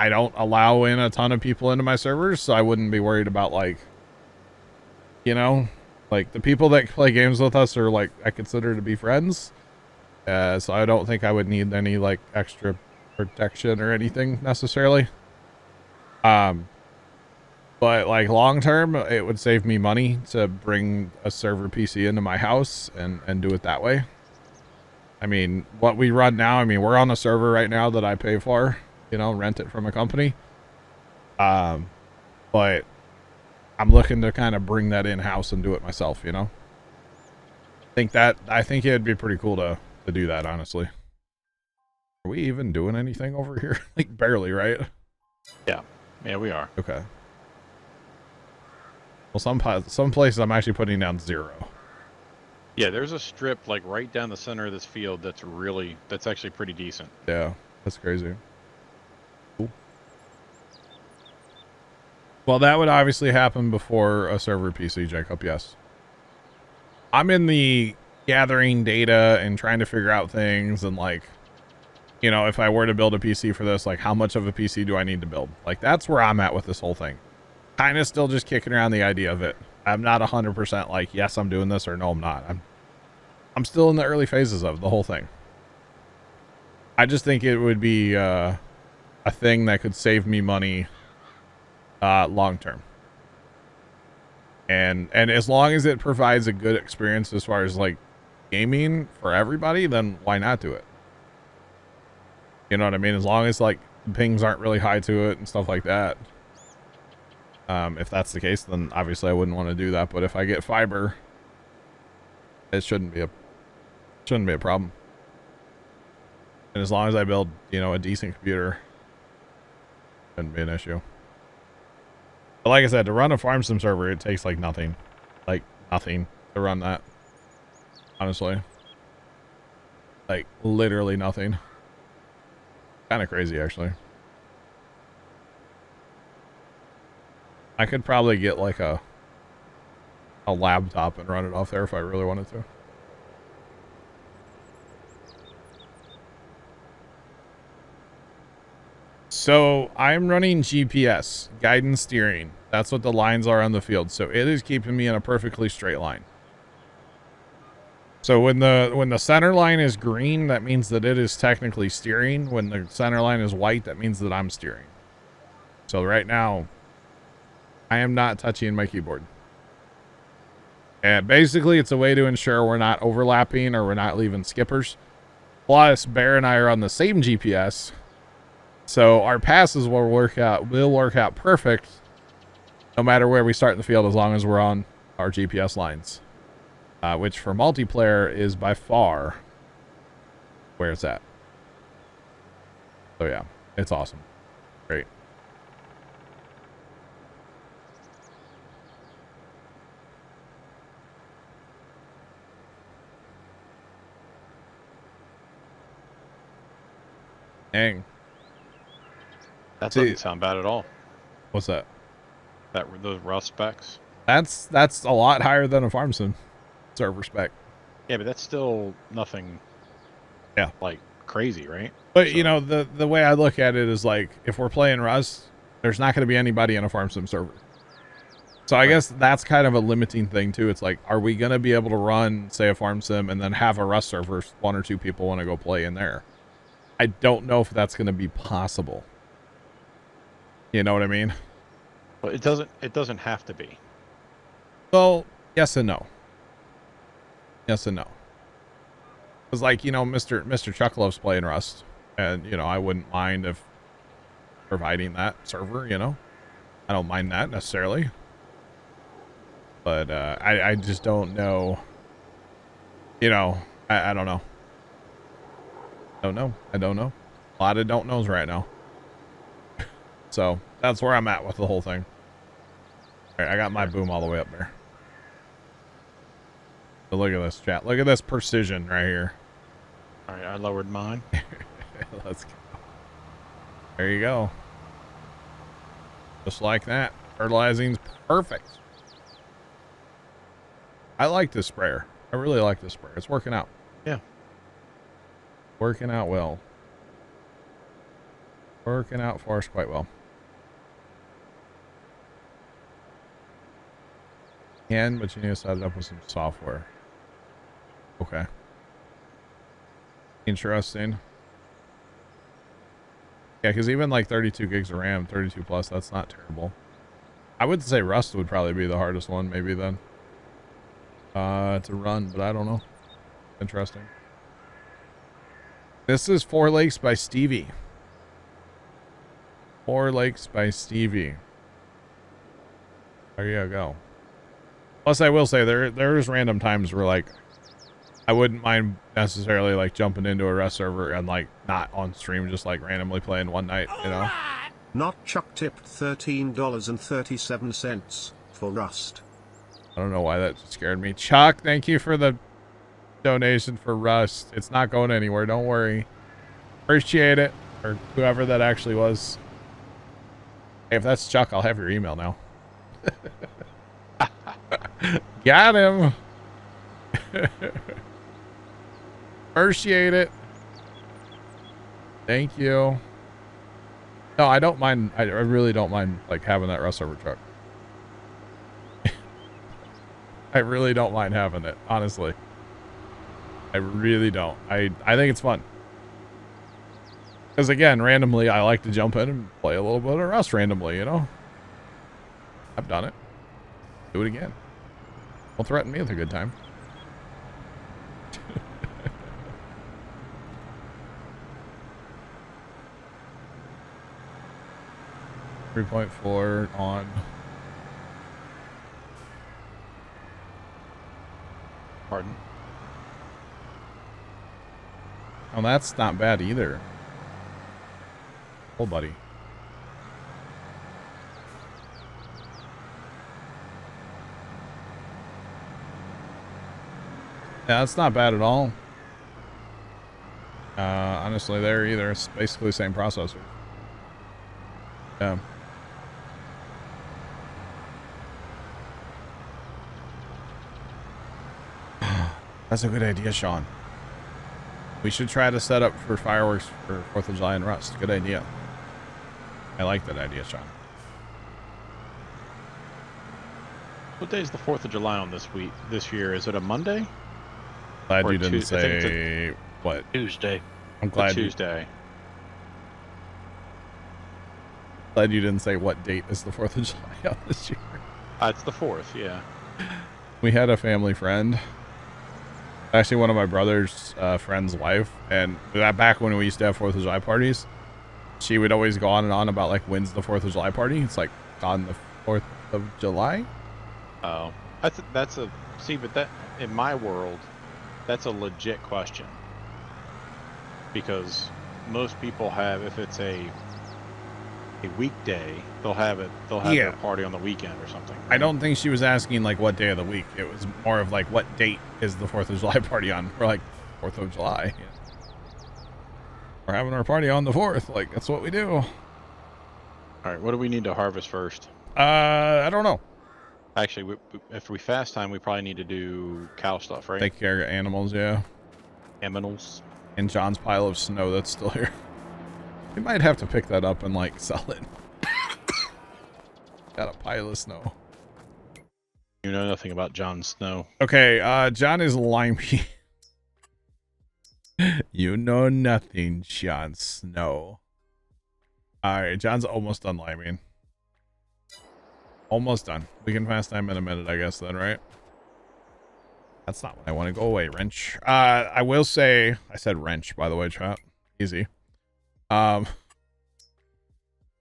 don't allow in a ton of people into my servers, so I wouldn't be worried about like, you know, like the people that play games with us are like, I consider to be friends. So I don't think I would need any like extra protection or anything necessarily. But like long term, it would save me money to bring a server PC into my house and do it that way. I mean, what we run now, I mean, we're on a server right now that I pay for, you know, rent it from a company. But I'm looking to kind of bring that in house and do it myself, you know. I think it'd be pretty cool to do that, honestly. Are we even doing anything over here? Like barely, right? Yeah, we are. Okay. Well, some places I'm actually putting down 0. Yeah, there's a strip like right down the center of this field that's actually pretty decent. Yeah, that's crazy. Cool. Well, that would obviously happen before a server PC, Jacob, yes. I'm in the gathering data and trying to figure out things and like, you know, if I were to build a PC for this, like how much of a PC do I need to build? Like that's where I'm at with this whole thing. Kind of still just kicking around the idea of it. I'm not 100% like, yes, I'm doing this or no, I'm not. I'm still in the early phases of the whole thing. I just think it would be a thing that could save me money long term. And as long as it provides a good experience as far as like gaming for everybody, then why not do it? You know what I mean? As long as like pings aren't really high to it and stuff like that. If that's the case, then obviously I wouldn't want to do that. But if I get fiber, it shouldn't be a problem. And as long as I build, you know, a decent computer, shouldn't be an issue. But like I said, to run a farm sim server, it takes like nothing to run that. Honestly, like literally nothing. Kind of crazy, actually. I could probably get like a laptop and run it off there if I really wanted to. So I'm running GPS, guidance steering. That's what the lines are on the field. So it is keeping me in a perfectly straight line. So when the center line is green, that means that it is technically steering. When the center line is white, that means that I'm steering. So right now, I am not touching my keyboard. And basically, it's a way to ensure we're not overlapping or we're not leaving skippers. Plus, Bear and I are on the same GPS, so our passes will work out perfect no matter where we start in the field, as long as we're on our GPS lines, which for multiplayer is by far where it's at. So yeah, it's awesome. Great. Dang. That See- doesn't sound bad at all. What's that? Those Rust specs. That's a lot higher than a farm sim server spec. Yeah, but that's still nothing. Yeah. Like crazy, right? But So- you know, the way I look at it is like, if we're playing Rust, there's not going to be anybody in a farm sim server. So I guess that's kind of a limiting thing too. It's like, are we going to be able to run, say, a farm sim and then have a Rust server, 1 or 2 people want to go play in there? I don't know if that's going to be possible. You know what I mean? But it doesn't have to be. Well, yes and no. Yes and no. Because, like, you know, Mr. Chuck loves playing Rust, and you know, I wouldn't mind if providing that server. You know, I don't mind that necessarily, but I just don't know. You know, I don't know. I don't know. A lot of don't knows right now. So that's where I'm at with the whole thing. All right, I got my boom all the way up there. So look at this, chat. Look at this precision right here. All right, I lowered mine. Let's go. There you go. Just like that. Fertilizing's perfect. I like this sprayer. I really like this sprayer. It's working out. Yeah. Working out well. Working out for us quite well. But you need to set it up with some software. Okay. Interesting. Yeah, because even like 32 gigs of RAM, 32 plus, that's not terrible. I would say Rust would probably be the hardest one, maybe then. To run, but I don't know. Interesting. This is 4 Lakes by Stevie. 4 Lakes by Stevie. There you go. Plus, I will say there's random times where, like, I wouldn't mind necessarily like jumping into a Rust server and like not on stream, just like randomly playing one night, you know. Not Chuck tipped $13.37 for Rust. I don't know why that scared me. Chuck, thank you for the donation for Rust. It's not going anywhere. Don't worry. Appreciate it. Or whoever that actually was. Hey, if that's Chuck, I'll have your email now. Got him. Appreciate it. Thank you. No, I don't mind. I really don't mind like having that Rust server truck. I really don't mind having it, honestly. I really don't. I think it's fun. Because again, randomly, I like to jump in and play a little bit of Rust randomly, you know? I've done it. Do it again. Don't threaten me with a good time. 3.4 on. Pardon? Oh, that's not bad either. Oh, buddy. Yeah, that's not bad at all. Honestly, there either. It's basically the same processor. Yeah. That's a good idea, Sean. We should try to set up for fireworks for 4th of July in Rust. Good idea. I like that idea, Sean. What day is the 4th of July on this year? Is it a Monday? Glad Or you didn't I think it's say what. Tuesday. I'm glad. Tuesday. Glad you didn't say what date is the 4th of July on this year. It's the 4th, yeah. We had a family friend, actually one of my brother's friend's wife, and back when we used to have 4th of July parties, she would always go on and on about like when's the 4th of July party. It's like on the 4th of July. Oh, that's a see, but that in my world, that's a legit question because most people have, if it's a weekday, they'll have their party on the weekend or something. I don't think she was asking like what day of the week. It was more of like what date is the 4th of July party on. We're like 4th of July. Yeah. We're having our party on the 4th. Like that's what we do. All right, what do we need to harvest first? I don't know. Actually, if we fast time, we probably need to do cow stuff, right? Take care of animals, yeah. Aminals. And John's pile of snow that's still here. We might have to pick that up and like sell it. Got a pile of snow. You know nothing about Jon Snow. Okay, John is limey. You know nothing, Jon Snow. Alright, John's almost done liming. Almost done. We can fast time in a minute, I guess, then, right? That's not what I want to go away, wrench. I will say, I said wrench, by the way, chat. Easy. We're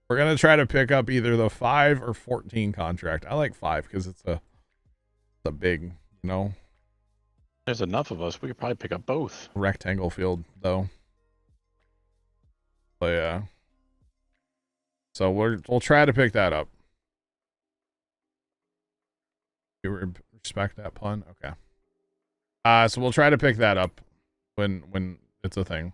gonna try to pick up either the 5 or 14 contract. I like 5 because it's a big, you know. There's enough of us. We could probably pick up both. Rectangle field, though. But yeah. So we'll try to pick that up. You respect that pun? Okay. So we'll try to pick that up when it's a thing.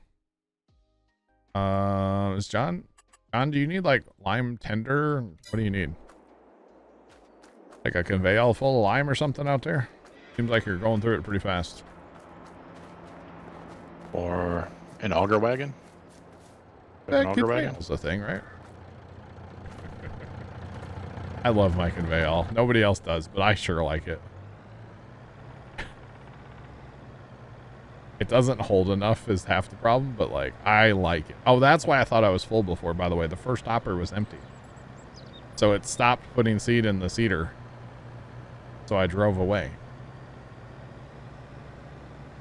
Is John, do you need like lime tender? What do you need? Like a conveyor full of lime or something out there? Seems like you're going through it pretty fast. Or an auger wagon? An auger wagon? That's the thing, right? I love my conveyor. Nobody else does, but I sure like it. It doesn't hold enough is half the problem, but like I like it. Oh, that's why I thought I was full before, by the way. The first hopper was empty. So it stopped putting seed in the seeder. So I drove away.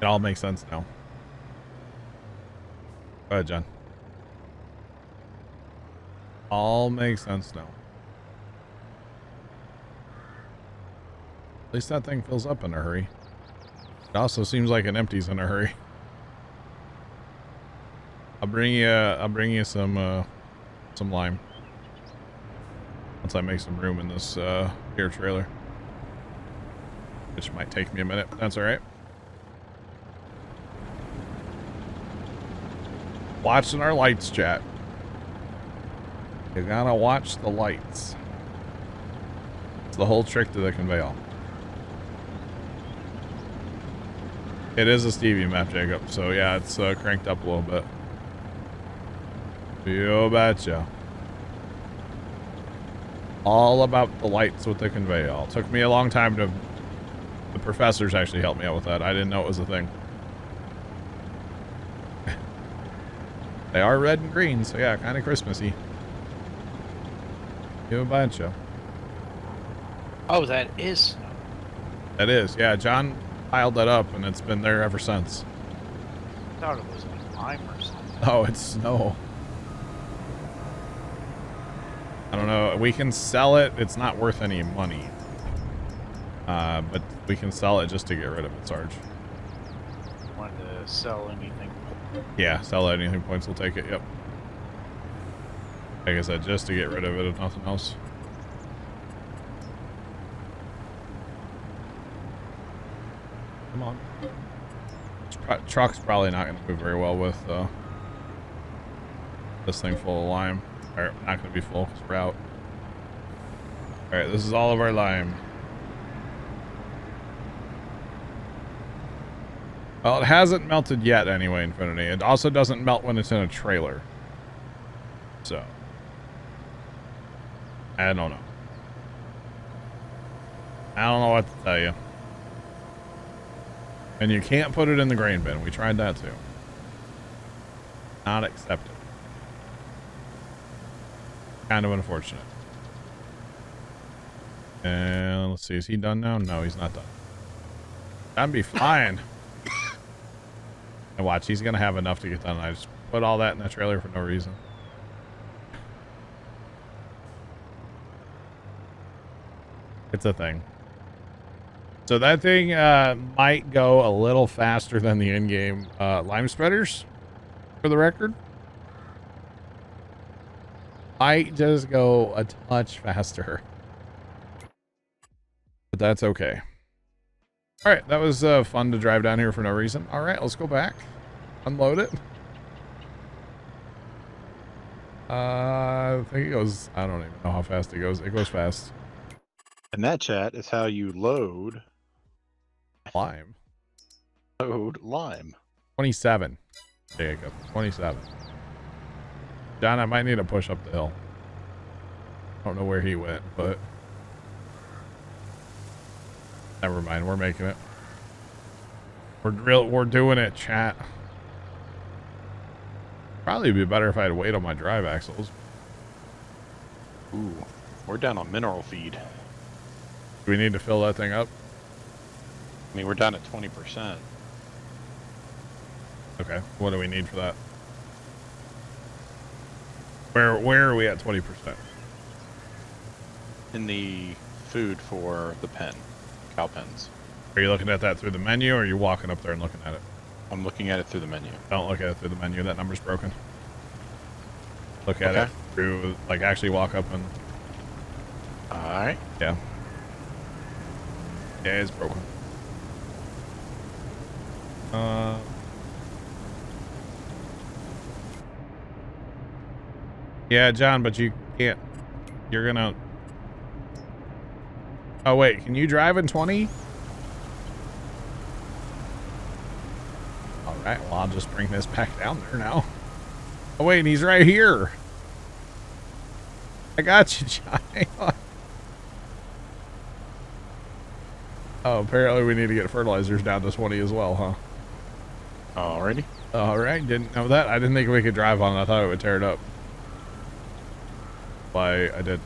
It all makes sense now. Go ahead, John. All makes sense now. At least that thing fills up in a hurry. It also seems like it empties in a hurry. I'll bring you some lime. Once I make some room in this beer trailer. Which might take me a minute. That's alright. Watching our lights, chat. You gotta watch the lights. It's the whole trick to the conveyor. It is a Stevie map, Jacob. So yeah, it's cranked up a little bit. You betcha. All about the lights with the conveyor. It took me a long time to... The professors actually helped me out with that. I didn't know it was a thing. They are red and green, so yeah, kind of Christmassy. You betcha. Oh, that is snow. That is, yeah. John piled that up, and it's been there ever since. I thought it was like lime or something. Oh, it's snow. I don't know. We can sell it. It's not worth any money. But we can sell it just to get rid of it, Sarge. Want to sell anything? Yeah, sell it. Anything points will take it. Yep. Like I said, just to get rid of it, if nothing else. Come on. Truck's probably not going to move very well with this thing full of lime. Or not going to be full because we're out. Alright, this is all of our lime. Well, it hasn't melted yet anyway, Infinity. It also doesn't melt when it's in a trailer. So. I don't know. I don't know what to tell you. And you can't put it in the grain bin. We tried that too. Not accepted. Kind of unfortunate. And let's see, is he done now? No, he's not done. I'd be flying. And watch, he's gonna have enough to get done. I just put all that in the trailer for no reason. It's a thing. So that thing might go a little faster than the in-game lime spreaders, for the record. Might just go a touch faster. But that's okay. All right, that was fun to drive down here for no reason. All right, let's go back. Unload it. I think it goes, I don't even know how fast it goes. It goes fast. And that, chat, is how you load Lime. Load lime. 27. There you go. 27. John, I might need to push up the hill. I don't know where he went, but never mind. We're making it. We're doing it, chat. Probably be better if I had weight on my drive axles. Ooh, we're down on mineral feed. Do we need to fill that thing up? I mean, we're down at 20%. Okay. What do we need for that? Where are we at 20%? In the food for the pen, cow pens. Are you looking at that through the menu, or are you walking up there and looking at it? I'm looking at it through the menu. Don't look at it through the menu. That number's broken. Look at it through, like, actually walk up and... Alright. Yeah. Yeah, it's broken. Yeah, John, but you can't. You're gonna... Oh, wait. Can you drive in 20? All right. Well, I'll just bring this back down there now. Oh, wait. And he's right here. I got you, John. Hang on. Oh, apparently we need to get fertilizers down to 20 as well, huh? Alrighty. All right. Didn't know that. I didn't think we could drive on it. I thought it would tear it up. Why I did.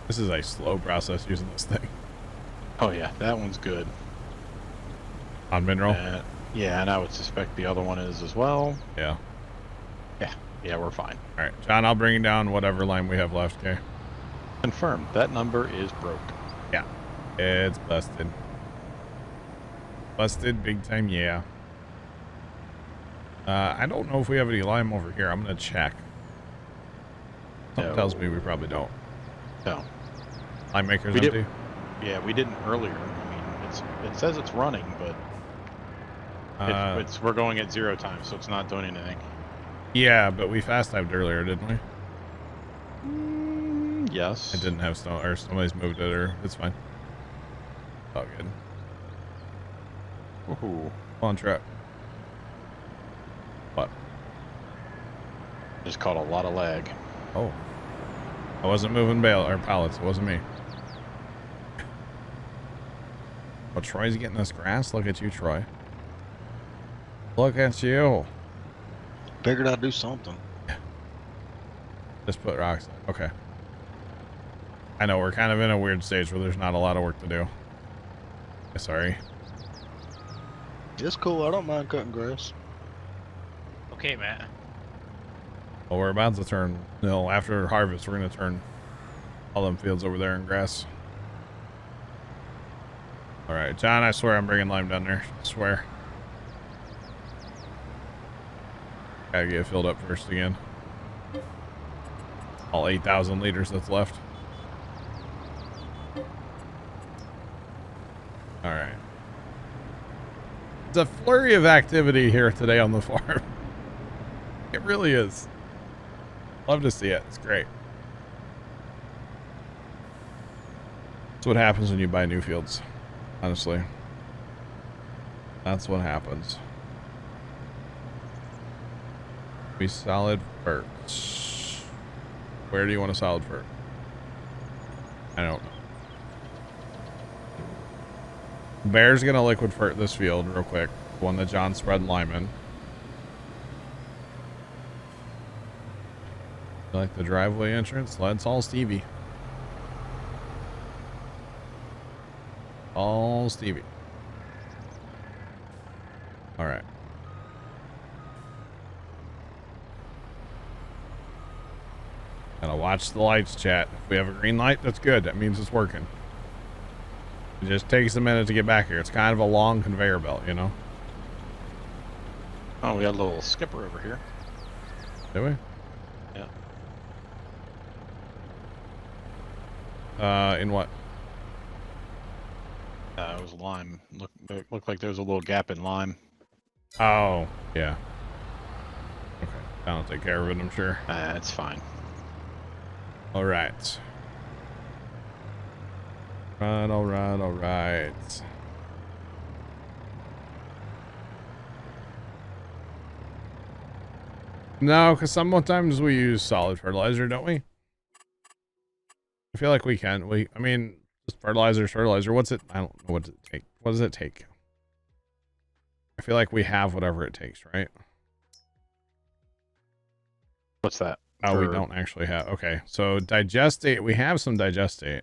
This is a slow process using this thing. Oh yeah, that one's good. On mineral? Yeah, and I would suspect the other one is as well. Yeah. Yeah, we're fine. All right, John, I'll bring down whatever line we have left, okay? Confirmed. That number is broke. Yeah. It's busted. Busted big time, yeah. I don't know if we have any lime over here. I'm going to check. Something tells me we probably don't. No. Lime maker's We empty? Yeah, we didn't earlier. I mean, it says it's running, but we're going at 0 time, so it's not doing anything. Yeah, but we fast dived earlier, didn't we? Yes. It didn't have snow, or somebody's moved it, or it's fine. All good. Ooh. On track. What? Just caught a lot of lag. Oh. I wasn't moving pallets. It wasn't me. Well, Troy's getting this grass. Look at you, Troy. Look at you. Figured I'd do something. Just put rocks in. Okay. I know, we're kind of in a weird stage where there's not a lot of work to do. Sorry. It's cool. I don't mind cutting grass. Okay, Matt. Well, we're about to turn, after harvest, we're going to turn all them fields over there in grass. All right, John, I swear I'm bringing lime down there. I swear. Gotta get it filled up first again. All 8,000 liters that's left. All right. It's a flurry of activity here today on the farm. It really is. Love to see it. It's great. That's what happens when you buy new fields. Honestly. That's what happens. We solid first. Where do you want a solid first? I don't know. Bear's gonna liquid fert this field real quick. One that John spread lime in. Like the driveway entrance? Let's all Stevie. All Stevie. All right. Gotta watch the lights, chat. If we have a green light, that's good. That means it's working. It just takes a minute to get back here. It's kind of a long conveyor belt, you know? Oh, we got a little skipper over here. Do we? Yeah. In what? It was lime. It looked like there was a little gap in lime. Oh, yeah. Okay. I'll take care of it, I'm sure. It's fine. All right. All right. No, because sometimes we use solid fertilizer, don't we? I feel like we can. I mean, just fertilizer. What's it? I don't know what does it take. What does it take? I feel like we have whatever it takes, right? What's that? Oh, we don't actually have. Okay, so digestate. We have some digestate.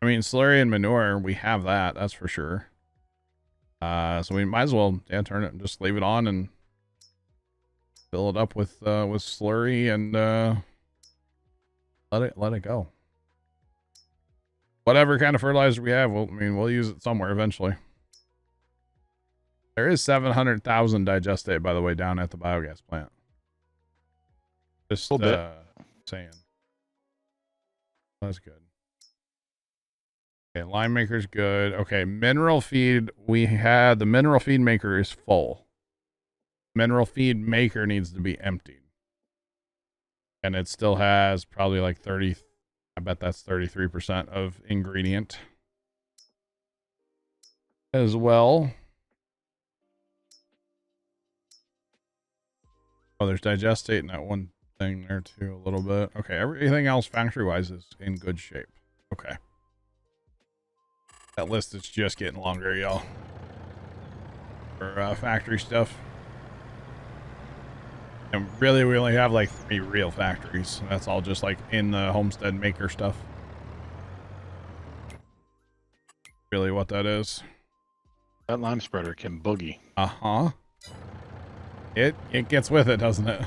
I mean, slurry and manure. We have that. That's for sure. So we might as well turn it and just leave it on and fill it up with slurry and let it go. Whatever kind of fertilizer we have, we'll use it somewhere eventually. There is 700,000 digestate, by the way, down at the biogas plant. Just saying. That's good. Okay, lime maker's good. Okay, mineral feed. The mineral feed maker is full. Mineral feed maker needs to be emptied. And it still has probably like 30, I bet that's 33% of ingredient as well. Oh, there's digestate in that one thing there too, a little bit. Okay, everything else factory-wise is in good shape. Okay. That list is just getting longer, y'all. For factory stuff. And really, we only have like 3 real factories. That's all just like in the homestead maker stuff. Really what that is. That lime spreader can boogie. Uh-huh. It gets with it, doesn't it?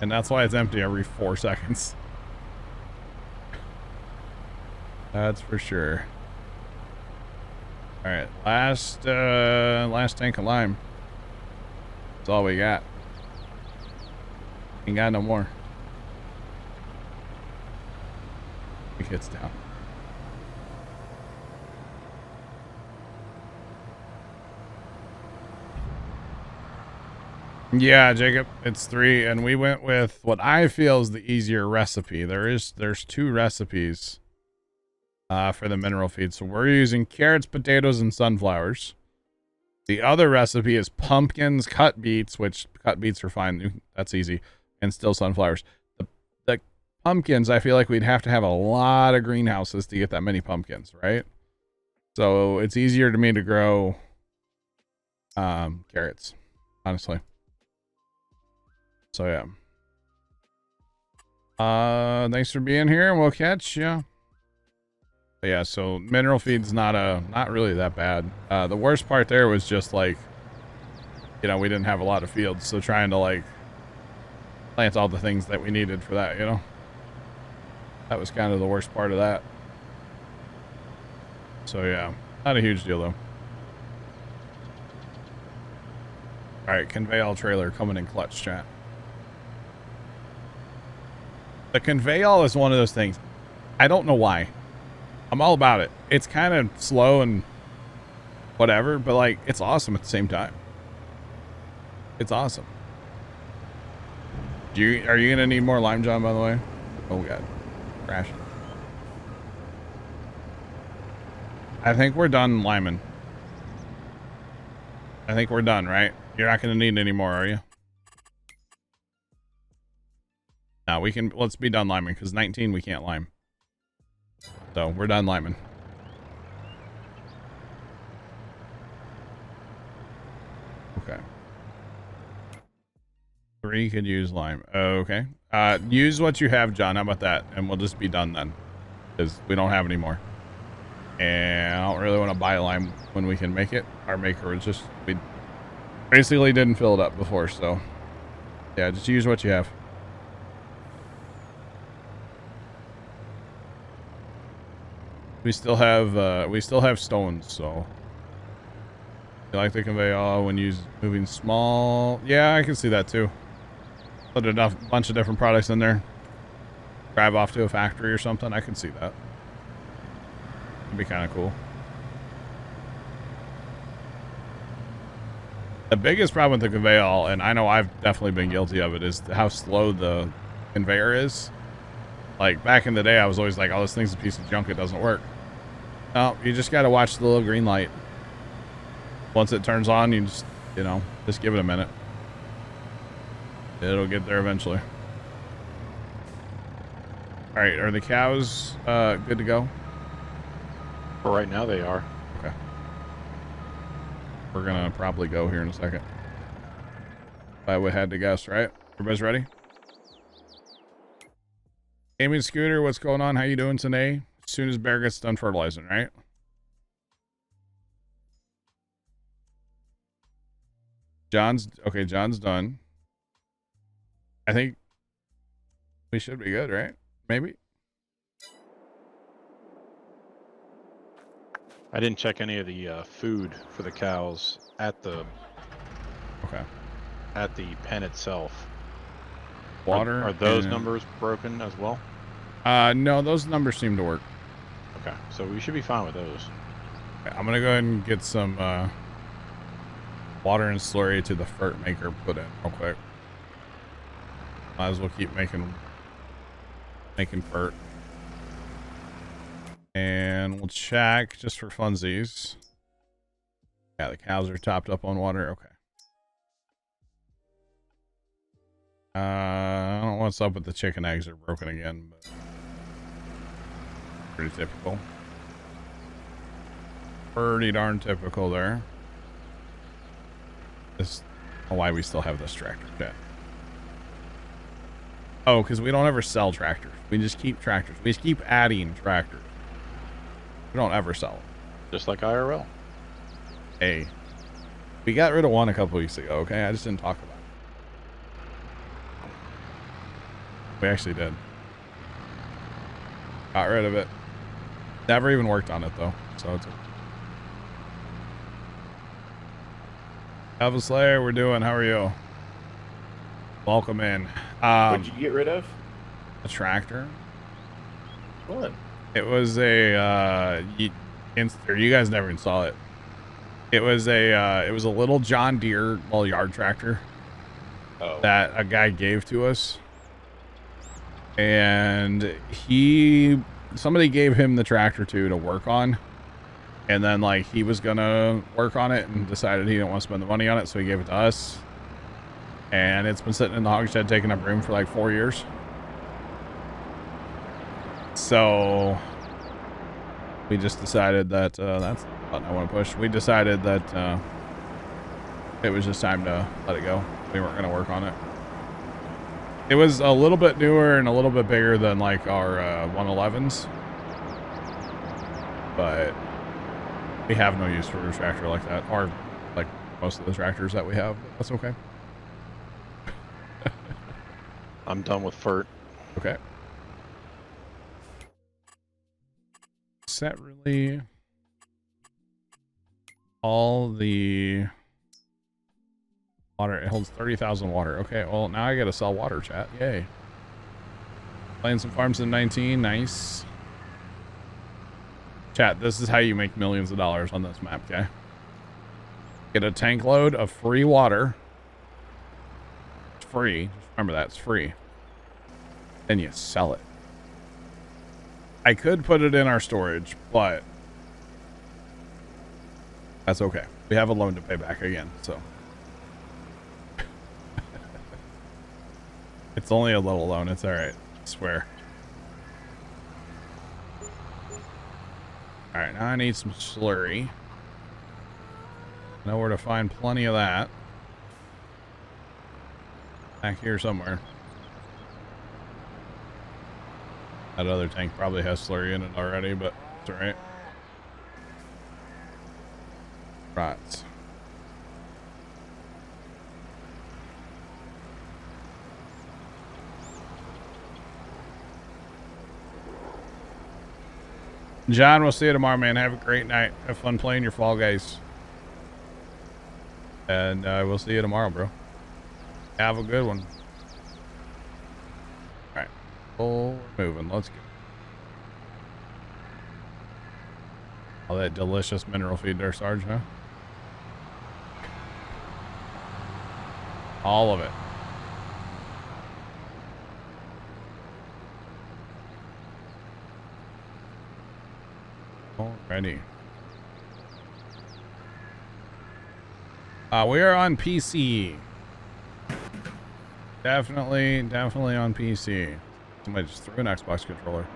And that's why it's empty every 4 seconds. That's for sure. All right, last tank of lime. That's all we got. Ain't got no more. It gets down. Yeah, Jacob, it's 3, and we went with what I feel is the easier recipe. There's 2 recipes for the mineral feed. So we're using carrots, potatoes, and sunflowers. The other recipe is pumpkins, cut beets, which cut beets are fine. That's easy. And still sunflowers. The pumpkins, I feel like we'd have to have a lot of greenhouses to get that many pumpkins, right? So it's easier to me to grow carrots, honestly. So yeah. Thanks for being here, and we'll catch ya. But yeah, so mineral feed's not really that bad. The worst part there was just like, we didn't have a lot of fields, so trying to like plant all the things that we needed for that, that was kind of the worst part of that. So yeah, not a huge deal though. All right, conveyor trailer coming in clutch, chat. The conveyor is one of those things. I don't know why. I'm all about it. It's kind of slow and whatever, but like it's awesome at the same time. It's awesome. Are you gonna need more lime, John, by the way? Oh god. Crashing. I think we're done liming. I think we're done, right? You're not gonna need any more, are you? No, let's be done liming, because 19 we can't lime. So we're done liming. Okay. 3 could use lime. Okay. Use what you have, John. How about that? And we'll just be done then. Because we don't have any more. And I don't really want to buy lime when we can make it. Our maker was just... We basically didn't fill it up before, so... Yeah, just use what you have. We still have stones, so... You like the conveyor when moving small? Yeah, I can see that too. Put a bunch of different products in there. Drive off to a factory or something. I can see that. It'd be kind of cool. The biggest problem with the conveyor, and I know I've definitely been guilty of it, is how slow the conveyor is. Like back in the day, I was always like, "Oh, this thing's a piece of junk. It doesn't work." No, you just got to watch the little green light. Once it turns on, you just, just give it a minute. It'll get there eventually. All right, are the cows good to go? For right now, they are. Okay. We're gonna probably go here in a second. If I would had to guess, right? Everybody's ready? Amy Scooter, what's going on? How you doing today? As soon as Bear gets done fertilizing, right? John's done. I think we should be good, right? Maybe. I didn't check any of the food for the cows at the pen itself. Water. Are those numbers broken as well? No, those numbers seem to work. Okay, so we should be fine with those. Okay, I'm gonna go ahead and get some water and slurry to the fert maker put in real quick. Might as well keep making fert. And we'll check just for funsies. Yeah, the cows are topped up on water. Okay. I don't know what's up with the chicken eggs are broken again, but pretty typical. Pretty darn typical there. This why we still have this tractor. Okay. Oh, because we don't ever sell tractors. We just keep tractors. We just keep adding tractors. We don't ever sell them. Just like IRL. Hey, we got rid of one a couple weeks ago, okay? I just didn't talk about it. We actually did. Got rid of it. Never even worked on it, though. So it's okay. Elvis Slayer, we're doing. How are you? Welcome in. What'd you get rid of? A tractor. What? It was a you guys never even saw it. It was a little John Deere yard tractor that a guy gave to us, and somebody gave him the tractor to work on, and then like he was gonna work on it and decided he didn't want to spend the money on it, so he gave it to us, and it's been sitting in the hog shed taking up room for like 4 years. So we just decided that that's the button I want to push. We decided that it was just time to let it go. We weren't going to work on it. It was a little bit newer and a little bit bigger than like our 111s, but we have no use for a tractor like that, or like most of the tractors that we have. That's okay. I'm done with FERT. Okay. Is that really all the water? It holds 30,000 water. Okay, well now I gotta sell water, chat. Yay. Playing some farms in 19. Nice. Chat, this is how you make millions of dollars on this map, okay? Get a tank load of free water. It's free. Just remember that, it's free. Then you sell it. I could put it in our storage, but that's okay. We have a loan to pay back again, so. It's only a little loan. It's all right. I swear. All right, now I need some slurry. I know where to find plenty of that. Back here somewhere. That other tank probably has slurry in it already, but it's alright. Right. John, we'll see you tomorrow, man. Have a great night. Have fun playing your Fall Guys. And we'll see you tomorrow, bro. Have a good one. Alright. Oh, we're moving. Let's go. All that delicious mineral feed there, Sarge, huh? All of it. Alrighty. We are on PC. Definitely on PC. Somebody just threw an Xbox controller.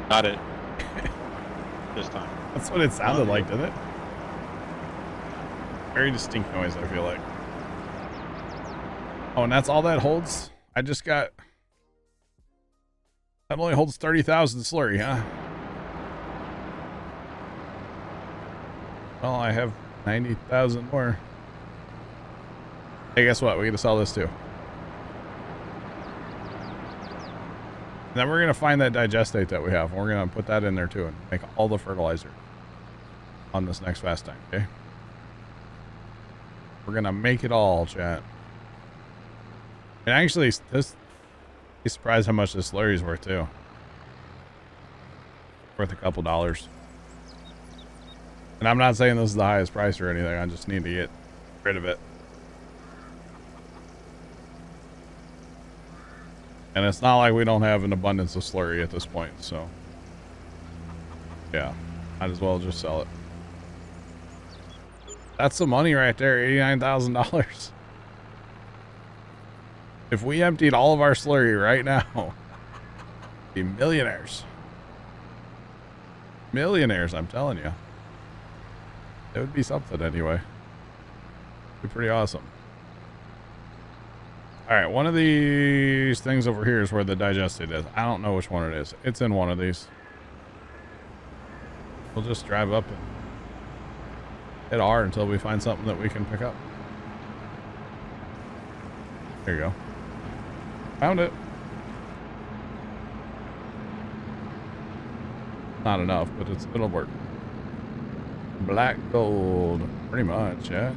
Not it. This time. That's what it sounded like, didn't it? Very distinct noise, I feel like. Oh, and that's all that holds? I just got... That only holds 30,000 slurry, huh? Well, I have 90,000 more. Hey, guess what? We're going to sell this too. Then we're going to find that digestate that we have. And we're going to put that in there too and make all the fertilizer on this next fast tank, okay? We're going to make it all, chat. And actually, this... Be surprised how much this slurry's worth too. Worth a couple dollars. And I'm not saying this is the highest price or anything. I just need to get rid of it. And it's not like we don't have an abundance of slurry at this point, so yeah, might as well just sell it. That's the money right there, $89,000. If we emptied all of our slurry right now, we'd be millionaires. Millionaires, I'm telling you. It would be something anyway. It'd be pretty awesome. Alright, one of these things over here is where the digestate is. I don't know which one it is. It's in one of these. We'll just drive up and hit R until we find something that we can pick up. There you go. Found it. Not enough, but it'll work. Black gold. Pretty much, yeah.